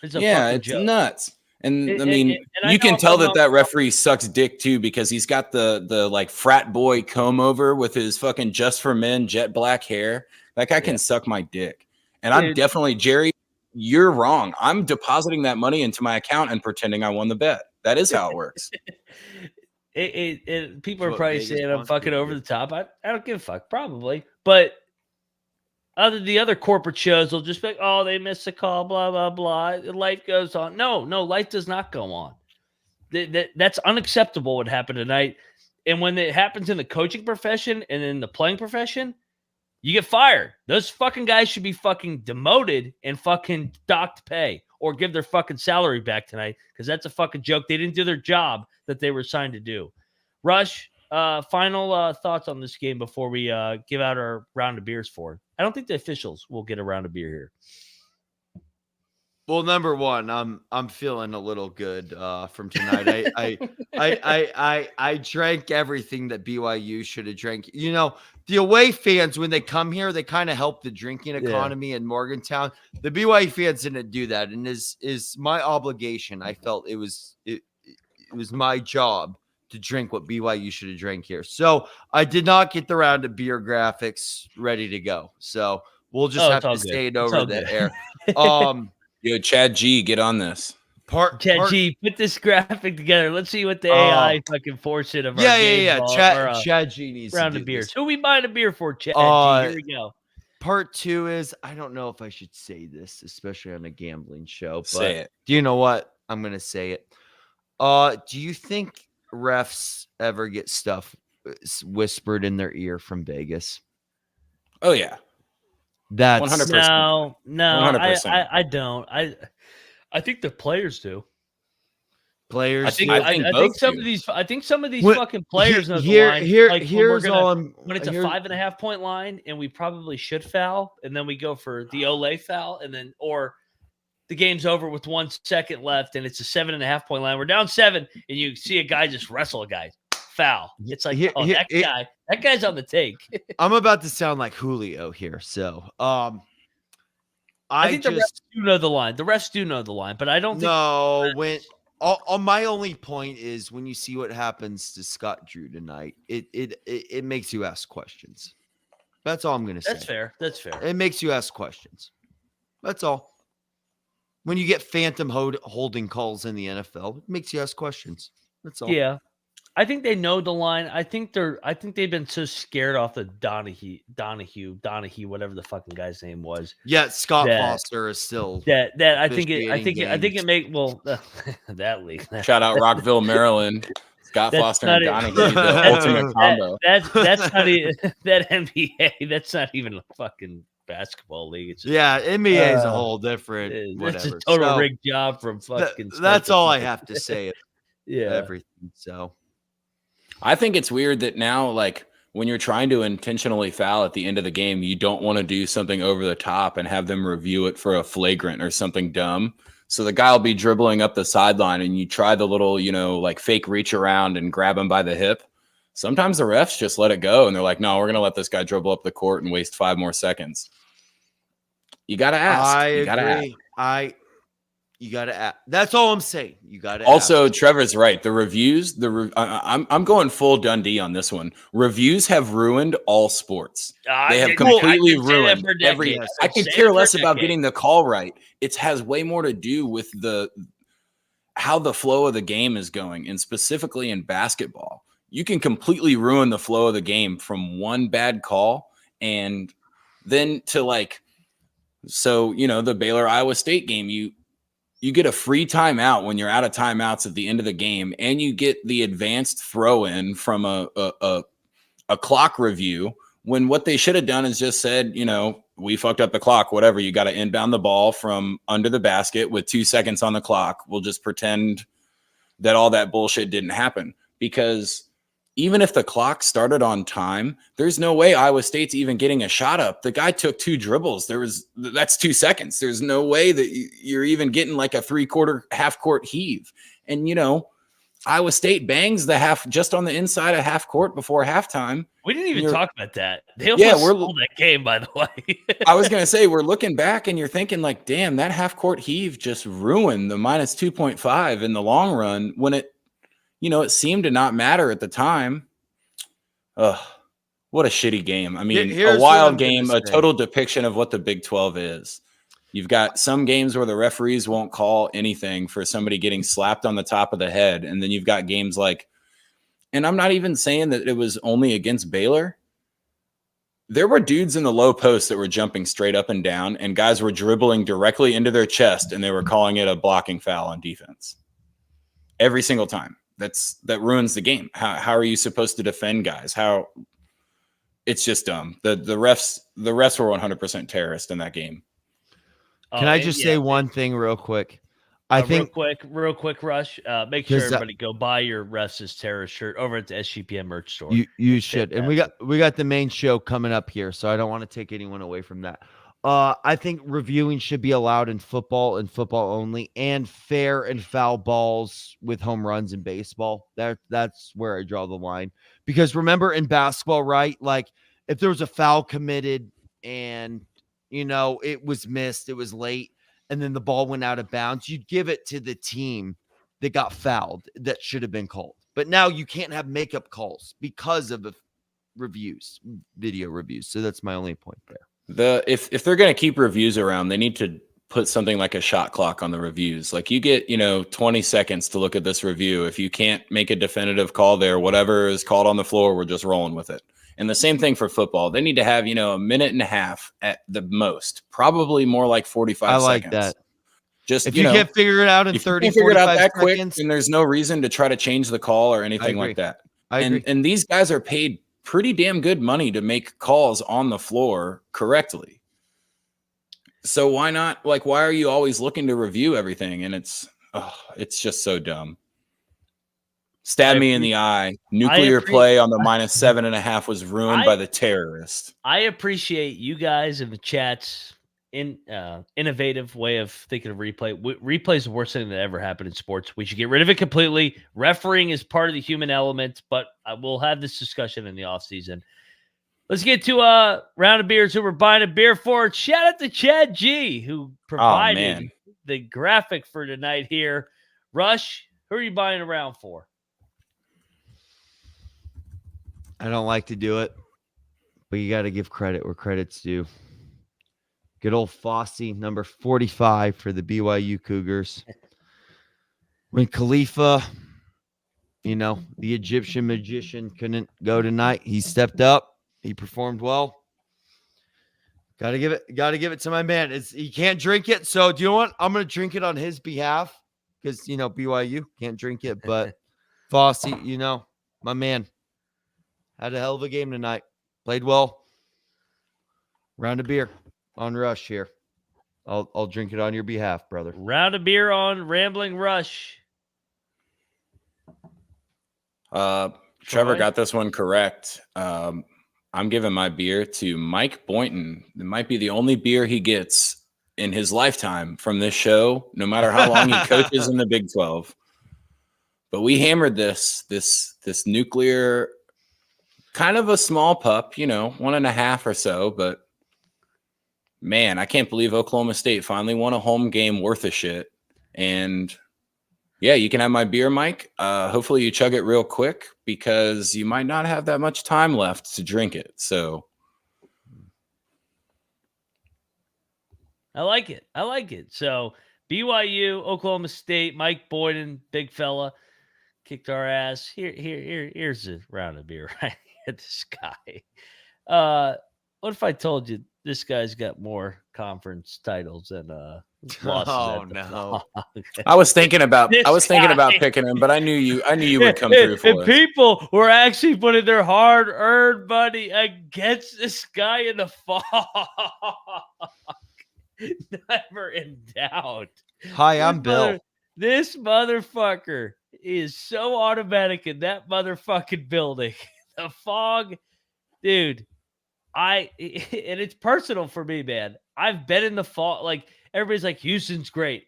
It's joke. Nuts. And you can tell that referee sucks dick too, because he's got the like frat boy comb over with his fucking Just for Men jet black hair. That guy can suck my dick. And I'm definitely, Jerry, you're wrong. I'm depositing that money into my account and pretending I won the bet. That is how it works. People are probably saying I'm fucking over the top. I don't give a fuck, probably. But the other corporate shows will just be like, oh, they missed a call, blah, blah, blah. Life goes on. No, life does not go on. That's unacceptable what happened tonight. And when it happens in the coaching profession and in the playing profession, you get fired. Those fucking guys should be fucking demoted and fucking docked pay or give their fucking salary back tonight, because that's a fucking joke. They didn't do their job that they were assigned to do. Rush, final thoughts on this game before we give out our round of beers for it. I don't think the officials will get a round of beer here. Well, number one, I'm feeling a little good from tonight. I drank everything that BYU should have drank. You know, the away fans, when they come here, they kind of help the drinking economy in Morgantown. The BYU fans didn't do that, and is my obligation. I felt it was my job to drink what BYU should have drank here. So I did not get the round of beer graphics ready to go. So we'll just have to stay it over the air. Yo, Chad G, get on this. Chad G, put this graphic together. Let's see what the AI fucking force it of our game ball, Chad G needs round to of do beers. this. Who we buying a beer for, Chad G? Here we go. Part 2 is, I don't know if I should say this, especially on a gambling show. But say it. Do you know what? I'm going to say it. Do you think refs ever get stuff whispered in their ear from Vegas? Oh, yeah. That's 100%. No, 100%. I don't. I think the players do. Players. I think some of these fucking players know the line. Here's all when it's a 5.5 point line, and we probably should foul, and then we go for the Olay foul, and then or the game's over with 1 second left, and it's a 7.5 point line. We're down 7, and you see a guy just wrestle a guy. Foul. It's like, that guy's on the take. I'm about to sound like Julio here. So I think the refs do know the line. The refs do know the line, but I don't think my only point is when you see what happens to Scott Drew tonight, it makes you ask questions. That's all I'm gonna say. That's fair. It makes you ask questions. That's all. When you get phantom holding calls in the NFL, it makes you ask questions. That's all. Yeah. I think they know the line. I think they've been so scared off the Donahue, whatever the fucking guy's name was. Yeah, Scott Foster is still that. I think it make that league. Shout out Rockville, Maryland. Scott Foster and Donahue, the ultimate combo. That's not even that NBA. That's not even a fucking basketball league. It's just, NBA is a whole different. It's a total rigged job from fucking. That's all I have to say. Everything. So. I think it's weird that now, like, when you're trying to intentionally foul at the end of the game, you don't want to do something over the top and have them review it for a flagrant or something dumb. So the guy will be dribbling up the sideline and you try the little, like fake reach around and grab him by the hip. Sometimes the refs just let it go and they're like, no, we're going to let this guy dribble up the court and waste 5 more seconds. You got to ask. I agree. You got to ask. That's all I'm saying. You got to also, ask. Trevor's right. The reviews, I'm going full Dundee on this one. Reviews have ruined all sports. They have completely ruined every. I could care less about getting the call right. It has way more to do with how the flow of the game is going, and specifically in basketball. You can completely ruin the flow of the game from one bad call, and then to the Baylor Iowa State game, you get a free timeout when you're out of timeouts at the end of the game, and you get the advanced throw in from a clock review, when what they should have done is just said, we fucked up the clock, whatever. You got to inbound the ball from under the basket with 2 seconds on the clock. We'll just pretend that all that bullshit didn't happen, because even if the clock started on time, there's no way Iowa State's even getting a shot up. The guy took 2 dribbles. That's 2 seconds. There's no way that you're even getting like a 3/4 half court heave. And, Iowa State bangs the half just on the inside of half court before halftime. We didn't even talk about that. They almost stole that game, by the way. I was going to say, we're looking back and you're thinking like, damn, that half court heave just ruined the minus 2.5 in the long run when it seemed to not matter at the time. Ugh, what a shitty game. I mean, a wild game, a total depiction of what the Big 12 is. You've got some games where the referees won't call anything for somebody getting slapped on the top of the head. And then you've got games like, and I'm not even saying that it was only against Baylor. There were dudes in the low post that were jumping straight up and down, and guys were dribbling directly into their chest, and they were calling it a blocking foul on defense. Every single time. That ruins the game. How are you supposed to defend guys? It's just dumb. The refs were 100% terrorist in that game. Can I just say one thing real quick? I think real quick, Rush. Make sure everybody go buy your Refs is Terrorist shirt over at the SGPN merch store. You should. And we got the main show coming up here, so I don't want to take anyone away from that. I think reviewing should be allowed in football and football only, and fair and foul balls with home runs in baseball. That's where I draw the line. Because remember in basketball, right? Like if there was a foul committed and it was missed, it was late, and then the ball went out of bounds, you'd give it to the team that got fouled that should have been called. But now you can't have makeup calls because of video reviews. So that's my only point there. If they're going to keep reviews around, they need to put something like a shot clock on the reviews. Like you get, 20 seconds to look at this review. If you can't make a definitive call there, whatever is called on the floor, we're just rolling with it. And the same thing for football. They need to have, a minute and a half at the most, probably more like 45 seconds. I like that. Just, if you can't figure it out in 30, 45 seconds. Quick, and there's no reason to try to change the call or anything like that. I agree. And these guys are paid pretty damn good money to make calls on the floor correctly. So why not? Like, why are you always looking to review everything? And it's just so dumb. Stab me in the eye. Nuclear play on the minus 7.5 was ruined by the terrorist. I appreciate you guys in the chats. Innovative way of thinking of replay. Replay is the worst thing that ever happened in sports. We should get rid of it completely. Refereeing is part of the human element, but we'll have this discussion in the offseason. Let's get to a round of beers who we're buying a beer for. Shout out to Chad G, who provided the graphic for tonight here. Rush, who are you buying a round for? I don't like to do it, but you got to give credit where credit's due. Good old Fossey, number 45 for the BYU Cougars. When Khalifa, the Egyptian magician, couldn't go tonight, he stepped up. He performed well. Got to give it to my man. He can't drink it, so do you know what? I'm going to drink it on his behalf because BYU can't drink it, but Fossey, my man. Had a hell of a game tonight. Played well. Round of beer on Rush here. I'll drink it on your behalf, brother. Round of beer on Rambling Rush. Trevor got this one correct. I'm giving my beer to Mike Boynton. It might be the only beer he gets in his lifetime from this show, no matter how long he coaches in the Big 12. But we hammered this nuclear, kind of a small pup, 1.5 or so, but man, I can't believe Oklahoma State finally won a home game worth of shit. And yeah, you can have my beer, Mike. Hopefully you chug it real quick because you might not have that much time left to drink it. So I like it. So BYU, Oklahoma State, Mike Boyden, big fella, kicked our ass. Here's a round of beer right at this guy. What if I told you this guy's got more conference titles than losses? Oh no! I was thinking about picking him, but I knew you would come through for it. People were actually putting their hard-earned money against this guy in the fall. Never in doubt. Hi, I'm Bill. This motherfucker is so automatic in that motherfucking building. The fog, dude. And it's personal for me, man. I've been in the fog. Like, everybody's like, Houston's great.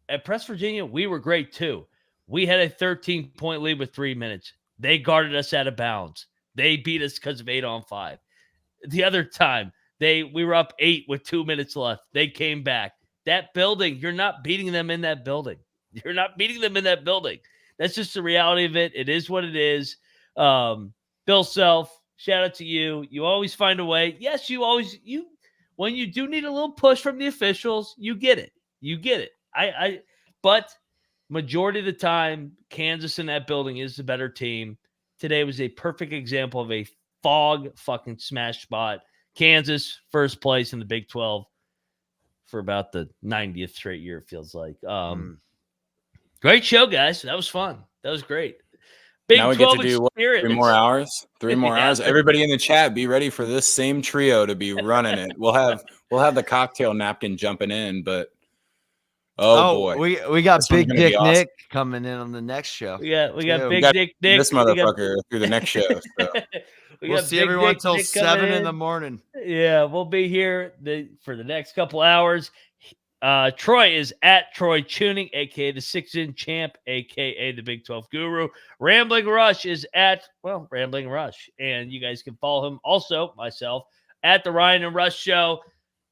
At Press Virginia, we were great too. We had a 13-point lead with 3 minutes. They guarded us out of bounds. They beat us because of 8-on-5. The other time, we were up 8 with 2 minutes left. They came back. That building, you're not beating them in that building. You're not beating them in that building. That's just the reality of it. It is what it is. Bill Self, shout out to you. You always find a way. Yes, when you do need a little push from the officials, you get it. You get it. But majority of the time, Kansas in that building is the better team. Today was a perfect example of a fog fucking smash spot. Kansas, first place in the Big 12 for about the 90th straight year, it feels like. Great show, guys. That was fun. That was great. Big now we 12 get to do experience. 3 more hours. 3 more Yeah. hours. Everybody in the chat, be ready for this same trio to be running it. We'll have the cocktail napkin jumping in, but boy, we got This one's Big gonna Dick be awesome. Nick coming in on the next show. We got Big Big got Dick Nick. this motherfucker through the next show. So. We'll see everyone till 7 in the morning. Yeah, we'll be here for the next couple hours. Troy is at Troy Chewning, a.k.a. the 6-in champ, a.k.a. the Big 12 guru. Rambling Rush is at, Rambling Rush. And you guys can follow him also, myself, at the Ryan and Rush Show.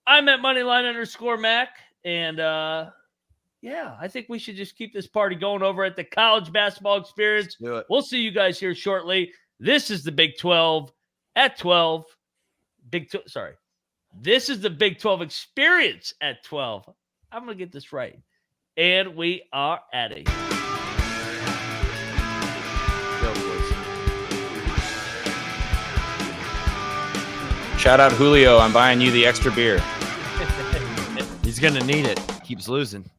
I'm at Moneyline_Mac. And, I think we should just keep this party going over at the College Basketball Experience. Do it. We'll see you guys here shortly. This is the Big 12 at 12. This is the Big 12 Experience at 12. I'm going to get this right. And we are at it. Shout out Julio. I'm buying you the extra beer. He's going to need it. Keeps losing.